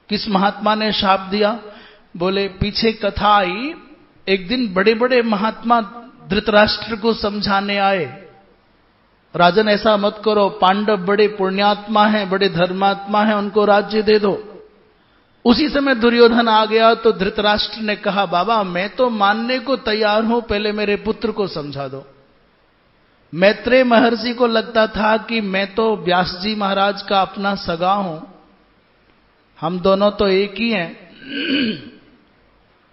किस महात्मा ने शाप दिया? बोले पीछे कथा आई, एक दिन बड़े बड़े महात्मा धृतराष्ट्र को समझाने आए, राजन ऐसा मत करो, पांडव बड़े पुण्यात्मा हैं, बड़े धर्मात्मा हैं, उनको राज्य दे दो। उसी समय दुर्योधन आ गया तो धृतराष्ट्र ने कहा बाबा मैं तो मानने को तैयार हूं, पहले मेरे पुत्र को समझा दो। मैत्रेय महर्षि को लगता था कि मैं तो व्यास जी महाराज का अपना सगा हूं, हम दोनों तो एक ही हैं,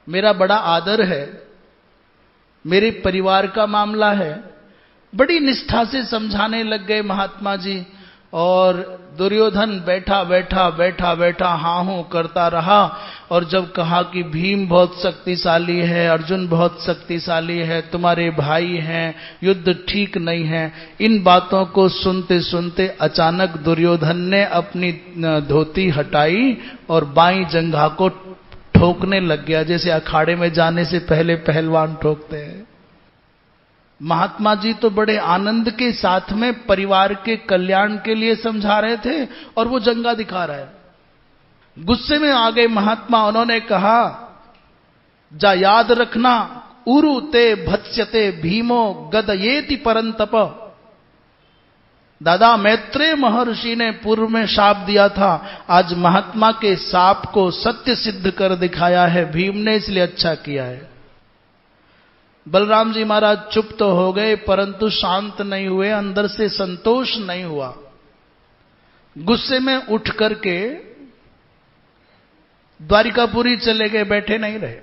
मेरा बड़ा आदर है, मेरे परिवार का मामला है। बड़ी निष्ठा से समझाने लग गए महात्मा जी। और दुर्योधन बैठा बैठा हाँ हूं करता रहा। और जब कहा कि भीम बहुत शक्तिशाली है, अर्जुन बहुत शक्तिशाली है, तुम्हारे भाई हैं, युद्ध ठीक नहीं है, इन बातों को सुनते सुनते अचानक दुर्योधन ने अपनी धोती हटाई और बाईं जंघा को ठोकने लग गया, जैसे अखाड़े में जाने से पहले पहलवान ठोकते हैं। महात्मा जी तो बड़े आनंद के साथ में परिवार के कल्याण के लिए समझा रहे थे और वो जंगा दिखा रहा है। गुस्से में आ गए महात्मा, उन्होंने कहा जा याद रखना, उरु ते भत्स्यते भीमो गदयेति परंतप। दादा मैत्रेय महर्षि ने पूर्व में शाप दिया था, आज महात्मा के शाप को सत्य सिद्ध कर दिखाया है भीम ने, इसलिए अच्छा किया है। बलराम जी महाराज चुप तो हो गए परंतु शांत नहीं हुए, अंदर से संतोष नहीं हुआ। गुस्से में उठ करके द्वारिकापुरी चले गए, बैठे नहीं रहे।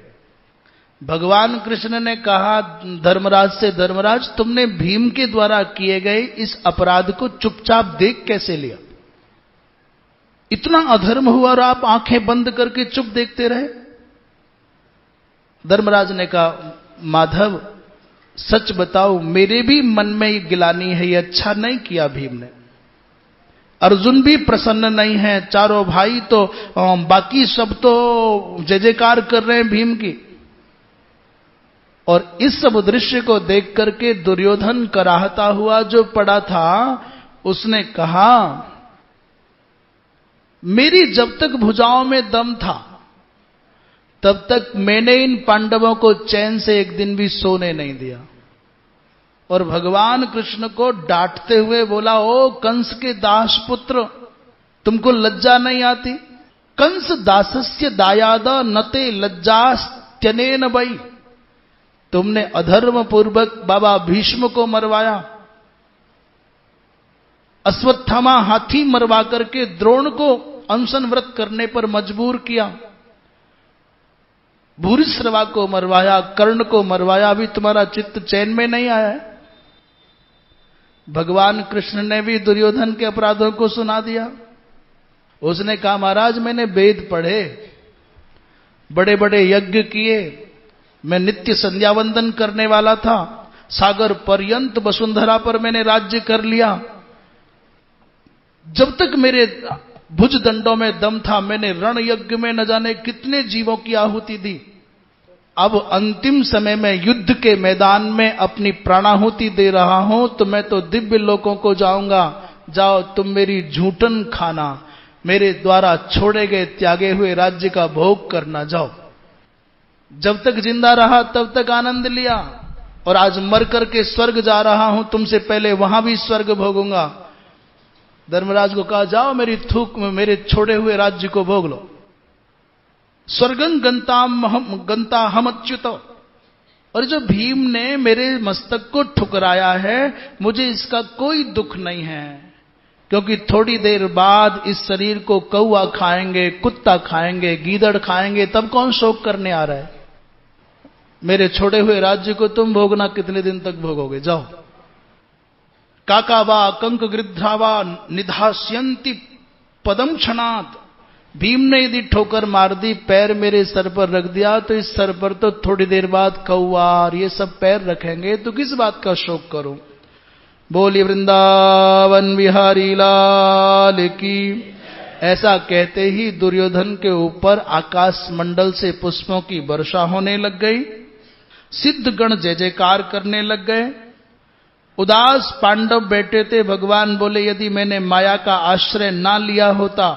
भगवान कृष्ण ने कहा धर्मराज से, धर्मराज तुमने भीम के द्वारा किए गए इस अपराध को चुपचाप देख कैसे लिया? इतना अधर्म हुआ और आप आंखें बंद करके चुप देखते रहे? धर्मराज ने कहा माधव सच बताओ, मेरे भी मन में ये गिलानी है, ये अच्छा नहीं किया भीम ने। अर्जुन भी प्रसन्न नहीं है, चारों भाई तो बाकी सब तो जय जयकार कर रहे हैं भीम की। और इस सब दृश्य को देख करके दुर्योधन कराहता हुआ जो पड़ा था, उसने कहा मेरी जब तक भुजाओं में दम था तब तक मैंने इन पांडवों को चैन से एक दिन भी सोने नहीं दिया। और भगवान कृष्ण को डांटते हुए बोला, ओ कंस के दास पुत्र, तुमको लज्जा नहीं आती? कंस दासस्य दायाद नते लज्जास्त्यनेन वै। तुमने अधर्म पूर्वक बाबा भीष्म को मरवाया, अश्वत्थामा हाथी मरवा करके द्रोण को अनशन व्रत करने पर मजबूर किया, भूरिश्रवा को मरवाया, कर्ण को मरवाया, अभी तुम्हारा चित्त चैन में नहीं आया है। भगवान कृष्ण ने भी दुर्योधन के अपराधों को सुना दिया। उसने कहा महाराज मैंने वेद पढ़े, बड़े बड़े यज्ञ किए, मैं नित्य संध्या वंदन करने वाला था, सागर पर्यंत वसुंधरा पर मैंने राज्य कर लिया, जब तक मेरे भुज दंडों में दम था मैंने रण यज्ञ में न जाने कितने जीवों की आहुति दी। अब अंतिम समय में युद्ध के मैदान में अपनी प्राणाहुति दे रहा हूं, तो मैं तो दिव्य लोकों को जाऊंगा, जाओ तुम मेरी झूठन खाना, मेरे द्वारा छोड़े गए त्यागे हुए राज्य का भोग करना जाओ। जब तक जिंदा रहा तब तक आनंद लिया, और आज मर करके स्वर्ग जा रहा हूं, तुमसे पहले वहां भी स्वर्ग भोगूंगा। धर्मराज को कहा जाओ मेरी थूक में मेरे छोड़े हुए राज्य को भोग लो। स्वर्गं गंता हम अच्युत। और जो भीम ने मेरे मस्तक को ठुकराया है, मुझे इसका कोई दुख नहीं है, क्योंकि थोड़ी देर बाद इस शरीर को कौआ खाएंगे, कुत्ता खाएंगे, गीदड़ खाएंगे, तब कौन शोक करने आ रहा है। मेरे छोड़े हुए राज्य को तुम भोगना, कितने दिन तक भोगोगे, जाओ। काकावा कंक गृध्रावा निधास्यंति पदम क्षणात। भीम ने यदि ठोकर मार दी, पैर मेरे सर पर रख दिया, तो इस सर पर तो थोड़ी देर बाद कौवा और ये सब पैर रखेंगे, तो किस बात का शोक करूं। बोली वृंदावन बिहारी लाल की। ऐसा कहते ही दुर्योधन के ऊपर आकाश मंडल से पुष्पों की वर्षा होने लग गई, सिद्ध गण जय जयकार करने लग गए। उदास पांडव बैठे थे, भगवान बोले यदि मैंने माया का आश्रय ना लिया होता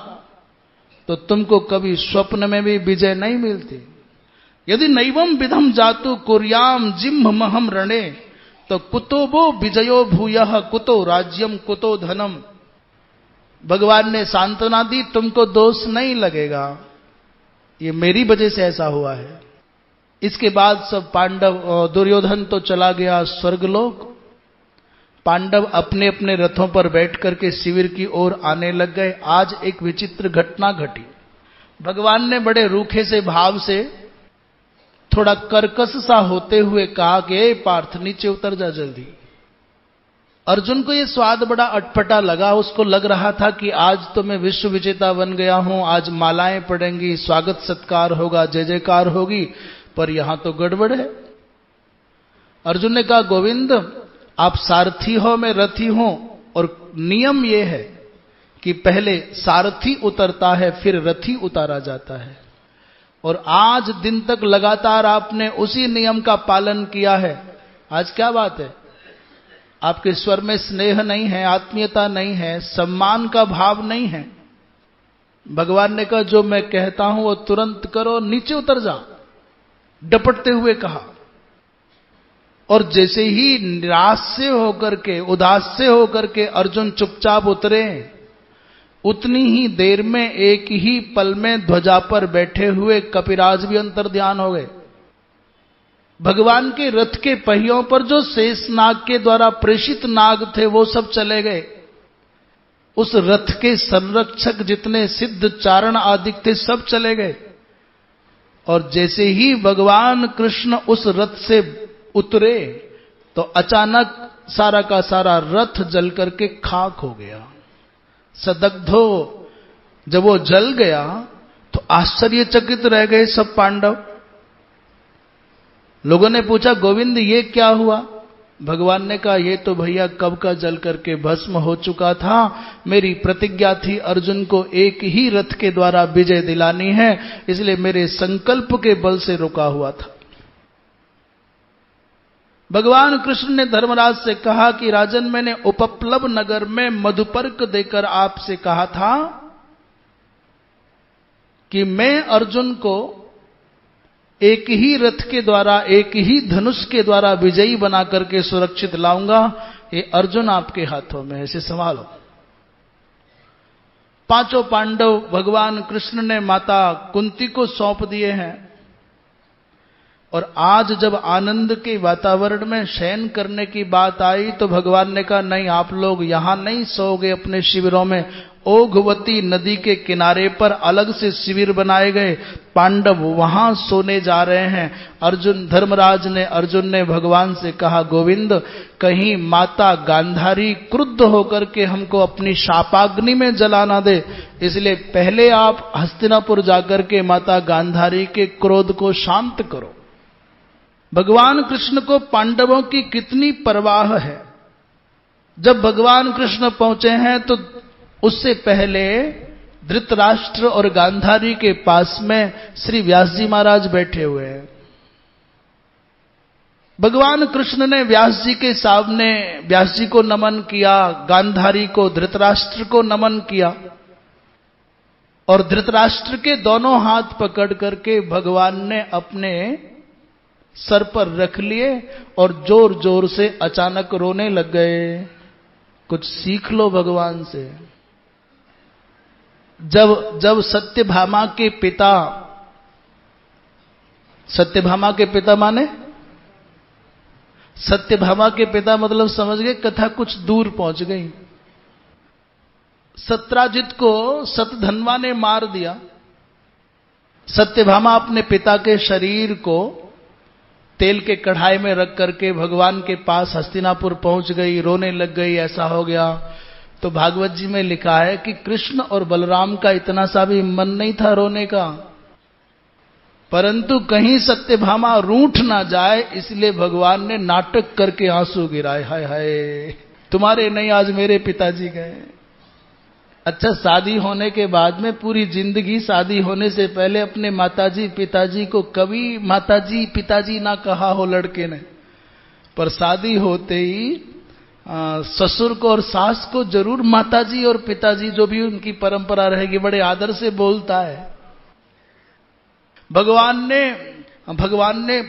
तो तुमको कभी स्वप्न में भी विजय नहीं मिलती। यदि नैवम विधम जातु कुर्याम जिम्भ महम रणे, तो कुतो वो विजयो भूयः कुतो राज्यम कुतो धनम। भगवान ने सांत्वना दी, तुमको दोष नहीं लगेगा, ये मेरी वजह से ऐसा हुआ है। इसके बाद सब पांडव, दुर्योधन तो चला गया स्वर्गलोक, पांडव अपने अपने रथों पर बैठ करके शिविर की ओर आने लग गए। आज एक विचित्र घटना घटी। भगवान ने बड़े रूखे से भाव से, थोड़ा कर्कश सा होते हुए कहा कि पार्थ नीचे उतर जा जल्दी। अर्जुन को यह स्वाद बड़ा अटपटा लगा, उसको लग रहा था कि आज तो मैं विश्व विजेता बन गया हूं, आज मालाएं पड़ेंगी, स्वागत सत्कार होगा, जय जयकार होगी, पर यहां तो गड़बड़ है। अर्जुन ने कहा गोविंद आप सारथी हो, मैं रथी हूं, और नियम यह है कि पहले सारथी उतरता है फिर रथी उतारा जाता है, और आज दिन तक लगातार आपने उसी नियम का पालन किया है। आज क्या बात है, आपके स्वर में स्नेह नहीं है, आत्मीयता नहीं है, सम्मान का भाव नहीं है। भगवान ने कहा जो मैं कहता हूं वो तुरंत करो, नीचे उतर जा, डपटते हुए कहा। और जैसे ही निराश से होकर के, उदास से होकर के अर्जुन चुपचाप उतरे, उतनी ही देर में एक ही पल में ध्वजा पर बैठे हुए कपिराज भी अंतर्ध्यान हो गए। भगवान के रथ के पहियों पर जो शेष नाग के द्वारा प्रेषित नाग थे वो सब चले गए। उस रथ के संरक्षक जितने सिद्ध चारण आदि थे सब चले गए। और जैसे ही भगवान कृष्ण उस रथ से उतरे तो अचानक सारा का सारा रथ जल करके खाक हो गया, सदग्धो। जब वो जल गया तो आश्चर्यचकित रह गए सब पांडव। लोगों ने पूछा गोविंद ये क्या हुआ। भगवान ने कहा ये तो भैया कब का जल करके भस्म हो चुका था। मेरी प्रतिज्ञा थी अर्जुन को एक ही रथ के द्वारा विजय दिलानी है, इसलिए मेरे संकल्प के बल से रुका हुआ था। भगवान कृष्ण ने धर्मराज से कहा कि राजन मैंने उपप्लव नगर में मधुपर्क देकर आपसे कहा था कि मैं अर्जुन को एक ही रथ के द्वारा, एक ही धनुष के द्वारा विजयी बना करके सुरक्षित लाऊंगा। ये अर्जुन आपके हाथों में है, इसे संभालो। पांचों पांडव भगवान कृष्ण ने माता कुंती को सौंप दिए हैं। और आज जब आनंद के वातावरण में शयन करने की बात आई तो भगवान ने कहा नहीं, आप लोग यहां नहीं सोओगे अपने शिविरों में। ओघवती नदी के किनारे पर अलग से शिविर बनाए गए, पांडव वहां सोने जा रहे हैं। धर्मराज ने अर्जुन ने भगवान से कहा, गोविंद कहीं माता गांधारी क्रुद्ध होकर के हमको अपनी शापाग्नि में जला ना दे, इसलिए पहले आप हस्तिनापुर जाकर के माता गांधारी के क्रोध को शांत करो। भगवान कृष्ण को पांडवों की कितनी परवाह है। जब भगवान कृष्ण पहुंचे हैं तो उससे पहले धृतराष्ट्र और गांधारी के पास में श्री व्यास जी महाराज बैठे हुए हैं। भगवान कृष्ण ने व्यास जी के सामने व्यास जी को नमन किया, गांधारी को, धृतराष्ट्र को नमन किया और धृतराष्ट्र के दोनों हाथ पकड़ करके भगवान ने अपने सर पर रख लिए और जोर जोर से अचानक रोने लग गए। कुछ सीख लो भगवान से। जब सत्यभामा के पिता माने सत्यभामा के पिता मतलब समझ गए, कथा कुछ दूर पहुंच गई। सत्राजित को सतधन्वा ने मार दिया। सत्यभामा अपने पिता के शरीर को तेल के कढ़ाई में रख करके भगवान के पास हस्तिनापुर पहुंच गई, रोने लग गई। ऐसा हो गया तो भागवत जी में लिखा है कि कृष्ण और बलराम का इतना सा भी मन नहीं था रोने का, परंतु कहीं सत्यभामा रूठ ना जाए इसलिए भगवान ने नाटक करके आंसू गिराए। हाय हाय, तुम्हारे नहीं आज मेरे पिताजी गए। अच्छा, शादी होने के बाद में पूरी जिंदगी, शादी होने से पहले अपने माताजी पिताजी को कभी माताजी पिताजी ना कहा हो लड़के ने, पर शादी होते ही ससुर को और सास को जरूर माताजी और पिताजी, जो भी उनकी परंपरा रहेगी, बड़े आदर से बोलता है। भगवान ने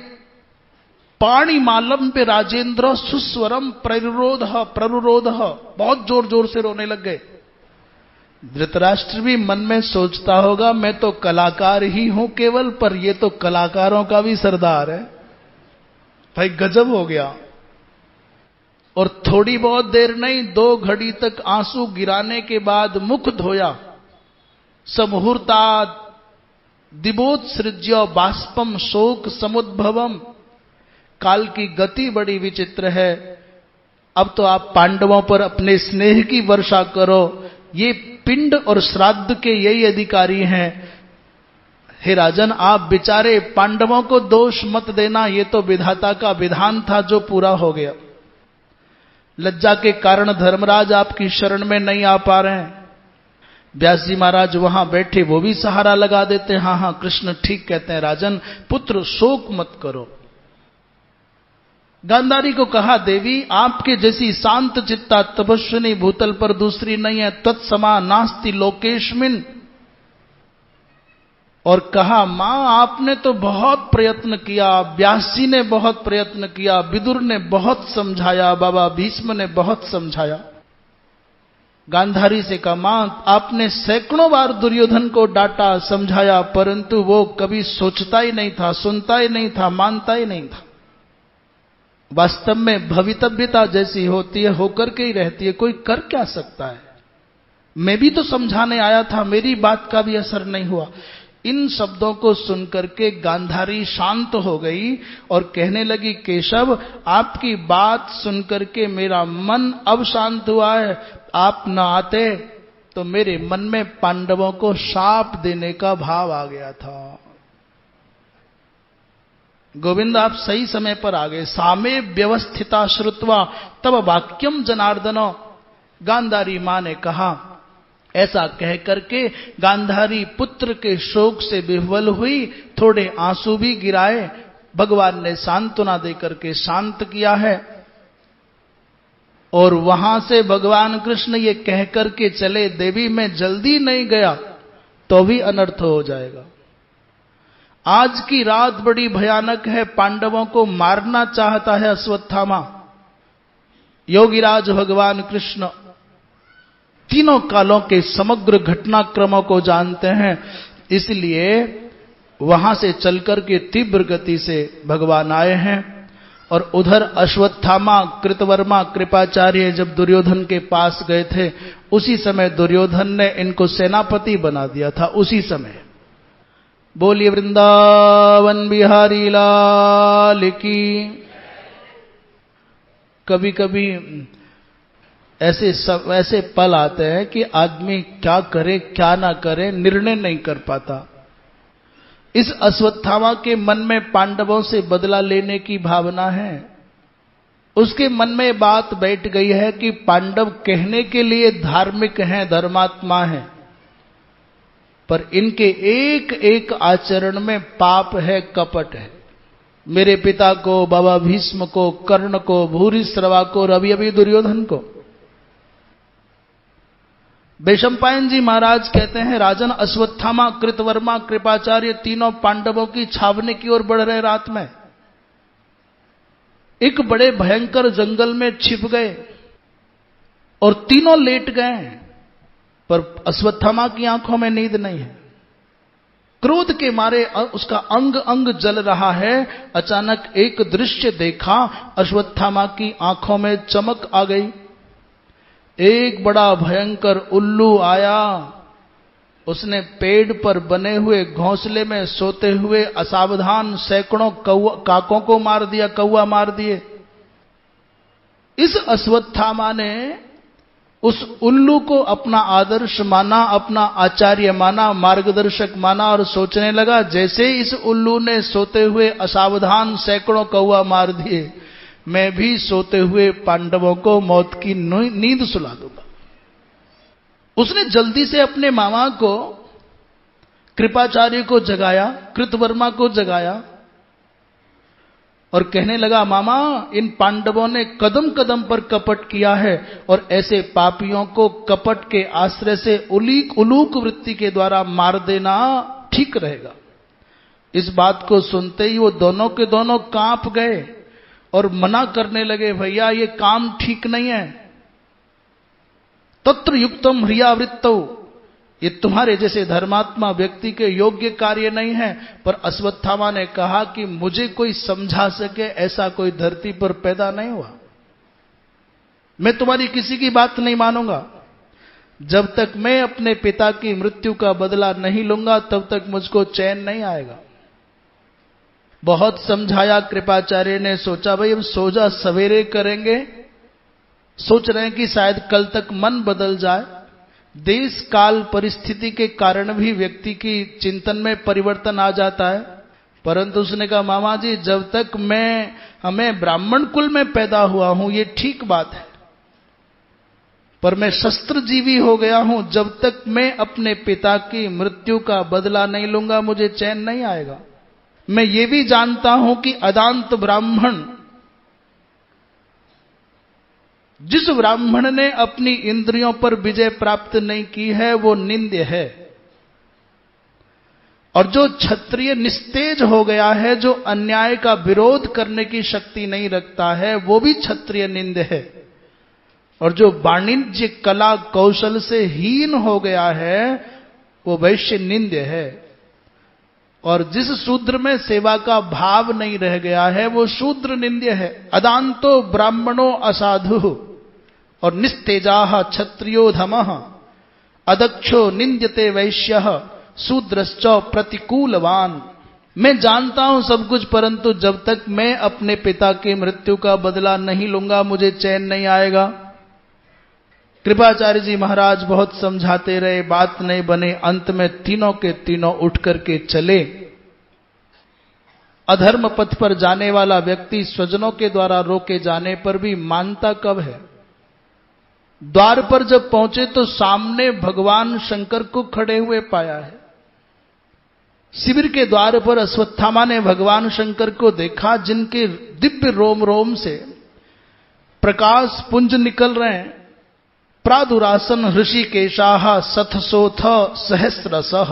पाणिमालम पे राजेंद्र सुस्वरम प्ररुरोध बहुत जोर जोर से रोने लग गए। धृतराष्ट्र भी मन में सोचता होगा मैं तो कलाकार ही हूं केवल, पर ये तो कलाकारों का भी सरदार है। भाई गजब हो गया। और थोड़ी बहुत देर नहीं, 2 घड़ी तक आंसू गिराने के बाद मुख धोया। समुहूर्तात् दिवोत्सृज्य बाष्पम शोक समुद्भवम। काल की गति बड़ी विचित्र है। अब तो आप पांडवों पर अपने स्नेह की वर्षा करो। ये पिंड और श्राद्ध के यही अधिकारी हैं। हे राजन, आप बेचारे पांडवों को दोष मत देना, ये तो विधाता का विधान था जो पूरा हो गया। लज्जा के कारण धर्मराज आपकी शरण में नहीं आ पा रहे हैं। व्यास जी महाराज वहां बैठे, वो भी सहारा लगा देते हैं। हाँ, कृष्ण ठीक कहते हैं राजन, पुत्र शोक मत करो। गांधारी को कहा, देवी आपके जैसी शांत चित्ता तपस्विनी भूतल पर दूसरी नहीं है, तत्समा नास्ति लोकेशमिन। और कहा, मां आपने तो बहुत प्रयत्न किया, व्यास जी ने बहुत प्रयत्न किया, विदुर ने बहुत समझाया, बाबा भीष्म ने बहुत समझाया। गांधारी से कहा, मां आपने सैकड़ों बार दुर्योधन को डांटा समझाया, परंतु वो कभी सोचता ही नहीं था, सुनता ही नहीं था, मानता ही नहीं था। वास्तव में भवितव्यता जैसी होती है होकर के ही रहती है, कोई कर क्या सकता है। मैं भी तो समझाने आया था, मेरी बात का भी असर नहीं हुआ। इन शब्दों को सुनकर के गांधारी शांत हो गई और कहने लगी, केशव आपकी बात सुनकर के मेरा मन अब शांत हुआ है। आप न आते तो मेरे मन में पांडवों को शाप देने का भाव आ गया था। गोविंद आप सही समय पर आ गए। सामे व्यवस्थिता श्रुत्वा तब वाक्यम जनार्दनो। गांधारी मां ने कहा। ऐसा कह करके गांधारी पुत्र के शोक से विह्वल हुई, थोड़े आंसू भी गिराए। भगवान ने सांत्वना देकर के शांत किया है। और वहां से भगवान कृष्ण ये कह करके चले, देवी मैं जल्दी नहीं गया तो भी अनर्थ हो जाएगा। आज की रात बड़ी भयानक है, पांडवों को मारना चाहता है अश्वत्थामा। योगीराज भगवान कृष्ण तीनों कालों के समग्र घटनाक्रमों को जानते हैं, इसलिए वहां से चलकर के तीव्र गति से भगवान आए हैं। और उधर अश्वत्थामा, कृतवर्मा, कृपाचार्य जब दुर्योधन के पास गए थे, उसी समय दुर्योधन ने इनको सेनापति बना दिया था। उसी समय बोलिए वृंदावन बिहारी लाल की। कभी कभी ऐसे पल आते हैं कि आदमी क्या करे क्या ना करे निर्णय नहीं कर पाता। इस अश्वत्थामा के मन में पांडवों से बदला लेने की भावना है। उसके मन में बात बैठ गई है कि पांडव कहने के लिए धार्मिक हैं, धर्मात्मा हैं, पर इनके एक एक आचरण में पाप है, कपट है। मेरे पिता को, बाबा भीष्म को, कर्ण को, भूरिश्रवा को और अभी अभी दुर्योधन को। वैशंपायन जी महाराज कहते हैं, राजन अश्वत्थामा, कृतवर्मा, कृपाचार्य तीनों पांडवों की छावनी की ओर बढ़ रहे। रात में एक बड़े भयंकर जंगल में छिप गए और तीनों लेट गए, पर अश्वत्थामा की आंखों में नींद नहीं है। क्रोध के मारे उसका अंग अंग जल रहा है। अचानक एक दृश्य देखा, अश्वत्थामा की आंखों में चमक आ गई। एक बड़ा भयंकर उल्लू आया, उसने पेड़ पर बने हुए घोंसले में सोते हुए असावधान सैकड़ों काकों को मार दिया, कौवा मार दिए। इस अश्वत्थामा ने उस उल्लू को अपना आदर्श माना, अपना आचार्य माना, मार्गदर्शक माना और सोचने लगा, जैसे इस उल्लू ने सोते हुए असावधान सैकड़ों कौवा मार दिए, मैं भी सोते हुए पांडवों को मौत की नींद सुला दूंगा। उसने जल्दी से अपने मामा को, कृपाचार्य को जगाया, कृतवर्मा को जगाया और कहने लगा, मामा इन पांडवों ने कदम कदम पर कपट किया है और ऐसे पापियों को कपट के आश्रय से उलूक वृत्ति के द्वारा मार देना ठीक रहेगा। इस बात को सुनते ही वो दोनों के दोनों कांप गए और मना करने लगे, भैया ये काम ठीक नहीं है। तत्र युक्तम ह्रियावृत्तौ, ये तुम्हारे जैसे धर्मात्मा व्यक्ति के योग्य कार्य नहीं है। पर अश्वत्थामा ने कहा कि मुझे कोई समझा सके ऐसा कोई धरती पर पैदा नहीं हुआ। मैं तुम्हारी किसी की बात नहीं मानूंगा। जब तक मैं अपने पिता की मृत्यु का बदला नहीं लूंगा तब तक मुझको चैन नहीं आएगा। बहुत समझाया कृपाचार्य ने, सोचा भाई हम सो जा, सवेरे करेंगे। सोच रहे हैं कि शायद कल तक मन बदल जाए। देश काल परिस्थिति के कारण भी व्यक्ति की चिंतन में परिवर्तन आ जाता है। परंतु उसने कहा, मामा जी जब तक हमें ब्राह्मण कुल में पैदा हुआ हूं ये ठीक बात है, पर मैं शस्त्रजीवी हो गया हूं। जब तक मैं अपने पिता की मृत्यु का बदला नहीं लूंगा मुझे चैन नहीं आएगा। मैं ये भी जानता हूं कि अदांत ब्राह्मण, जिस ब्राह्मण ने अपनी इंद्रियों पर विजय प्राप्त नहीं की है वो निंद्य है। और जो क्षत्रिय निस्तेज हो गया है, जो अन्याय का विरोध करने की शक्ति नहीं रखता है, वो भी क्षत्रिय निंद्य है। और जो वाणिज्य कला कौशल से हीन हो गया है वो वैश्य निंद्य है। और जिस शूद्र में सेवा का भाव नहीं रह गया है वो शूद्र निंद्य है। अदांतो ब्राह्मणो असाधु और निस्तेजाह क्षत्रियो धमः अदक्षो निंद्यते वैश्यः शूद्रश्च प्रतिकूलवान। मैं जानता हूं सब कुछ, परंतु जब तक मैं अपने पिता की मृत्यु का बदला नहीं लूंगा मुझे चैन नहीं आएगा। कृपाचार्य जी महाराज बहुत समझाते रहे, बात नहीं बने। अंत में तीनों के तीनों उठ करके चले। अधर्म पथ पर जाने वाला व्यक्ति स्वजनों के द्वारा रोके जाने पर भी मानता कब है। द्वार पर जब पहुंचे तो सामने भगवान शंकर को खड़े हुए पाया है। शिविर के द्वार पर अश्वत्थामा ने भगवान शंकर को देखा, जिनके दिव्य रोम रोम से प्रकाश पुंज निकल रहे हैं। प्रादुरासन ऋषिकेशाः सथसोथ सहस्रशः।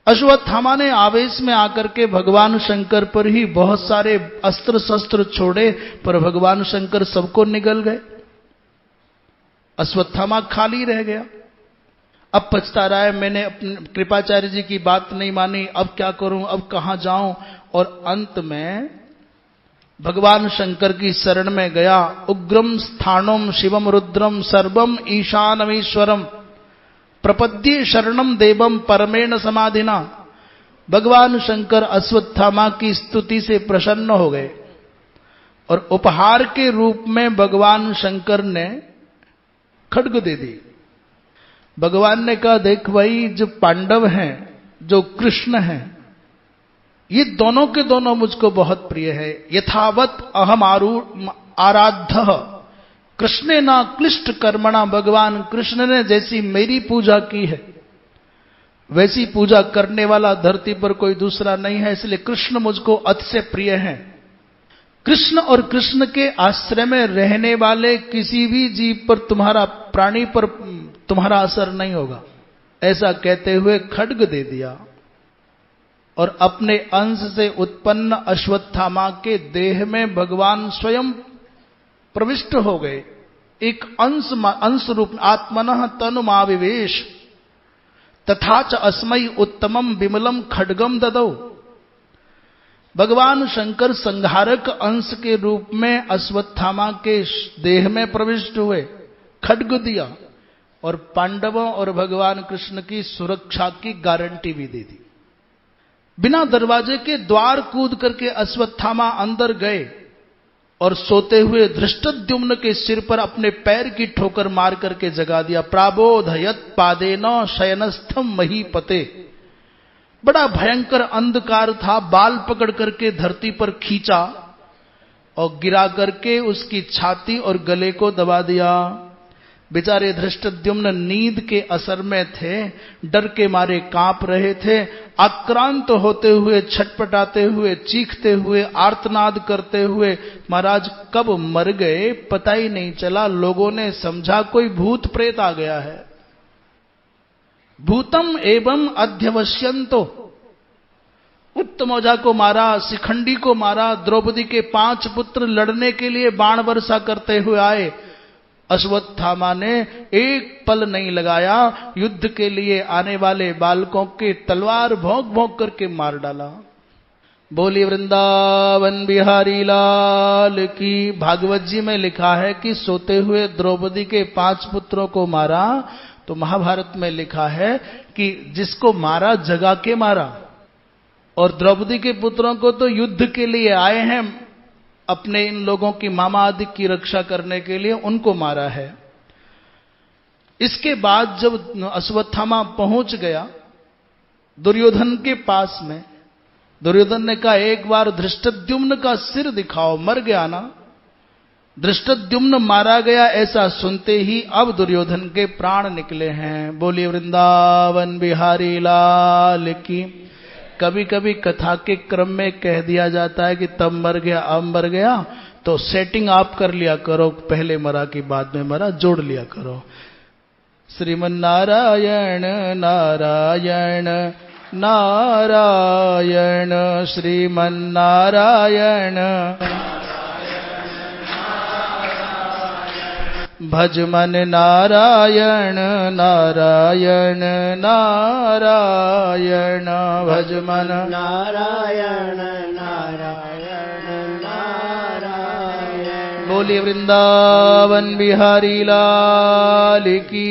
अश्वत्थामा ने आवेश में आकर के भगवान शंकर पर ही बहुत सारे अस्त्र शस्त्र छोड़े, पर भगवान शंकर सबको निगल गए। अश्वत्थामा खाली रह गया। अब पछता रहा है, मैंने अपने कृपाचार्य जी की बात नहीं मानी, अब क्या करूं, अब कहां जाऊं। और अंत में भगवान शंकर की शरण में गया। उग्रम स्थानम शिवम रुद्रम सर्वम ईशानमीश्वरम प्रपद्ये शरणम देवम परमेण समाधिना। भगवान शंकर अश्वत्थामा की स्तुति से प्रसन्न हो गए और उपहार के रूप में भगवान शंकर ने खड्ग दे दी। भगवान ने कहा, देख भाई, जो पांडव हैं, जो कृष्ण हैं, ये दोनों के दोनों मुझको बहुत प्रिय है। यथावत अहम आराध्य कृष्णे ना क्लिष्ट कर्मणा। भगवान कृष्ण ने जैसी मेरी पूजा की है, वैसी पूजा करने वाला धरती पर कोई दूसरा नहीं है, इसलिए कृष्ण मुझको अतिशय प्रिय है। कृष्ण और कृष्ण के आश्रय में रहने वाले किसी भी जीव पर, तुम्हारा प्राणी पर तुम्हारा असर नहीं होगा। ऐसा कहते हुए खड्ग दे दिया और अपने अंश से उत्पन्न अश्वत्थामा के देह में भगवान स्वयं प्रविष्ट हो गए। एक अंश रूप आत्मनः तनुमाविवेश तथा च अस्मै उत्तमम विमलम खड्गम ददौ। भगवान शंकर संहारक अंश के रूप में अश्वत्थामा के देह में प्रविष्ट हुए, खड्ग दिया और पांडवों और भगवान कृष्ण की सुरक्षा की गारंटी भी दे दी। बिना दरवाजे के द्वार कूद करके अश्वत्थामा अंदर गए और सोते हुए धृष्टद्युम्न के सिर पर अपने पैर की ठोकर मार करके जगा दिया। प्राबोधयत पादेन शयनस्थम महीपते। बड़ा भयंकर अंधकार था, बाल पकड़ करके धरती पर खींचा और गिरा करके उसकी छाती और गले को दबा दिया। बेचारे धृष्टद्युम्न नींद के असर में थे, डर के मारे कांप रहे थे, आक्रांत होते हुए, छटपटाते हुए, चीखते हुए, आर्तनाद करते हुए महाराज कब मर गए पता ही नहीं चला। लोगों ने समझा कोई भूत प्रेत आ गया है। भूतम एवं अध्यवश्यंतो। उत्तमौजा को मारा, शिखंडी को मारा, द्रौपदी के 5 पुत्र लड़ने के लिए बाण वर्षा करते हुए आए। अश्वत्थामा ने एक पल नहीं लगाया, युद्ध के लिए आने वाले बालकों के तलवार भोंक भोंक करके मार डाला। बोली वृंदावन बिहारी लाल की। भागवत जी में लिखा है कि सोते हुए द्रौपदी के 5 पुत्रों को मारा, तो महाभारत में लिखा है कि जिसको मारा जगा के मारा। और द्रौपदी के पुत्रों को तो युद्ध के लिए आए हैं, अपने इन लोगों की मामा आदि की रक्षा करने के लिए उनको मारा है। इसके बाद जब अश्वत्थामा पहुंच गया दुर्योधन के पास में, दुर्योधन ने कहा, एक बार धृष्टद्युम्न का सिर दिखाओ। मर गया ना, धृष्टद्युम्न मारा गया ऐसा सुनते ही अब दुर्योधन के प्राण निकले हैं। बोलिए वृंदावन बिहारी लाल की। कभी कभी कथा के क्रम में कह दिया जाता है कि तब मर गया अब मर गया, तो सेटिंग आप कर लिया करो, पहले मरा कि बाद में मरा, जोड़ लिया करो। श्रीमन नारायण नारायण नारायण श्रीमन नारायण भजमन नारायण नारायण नारायण भजमन नारायण नारायण नारायण। बोलिए वृंदावन बिहारी लाल की।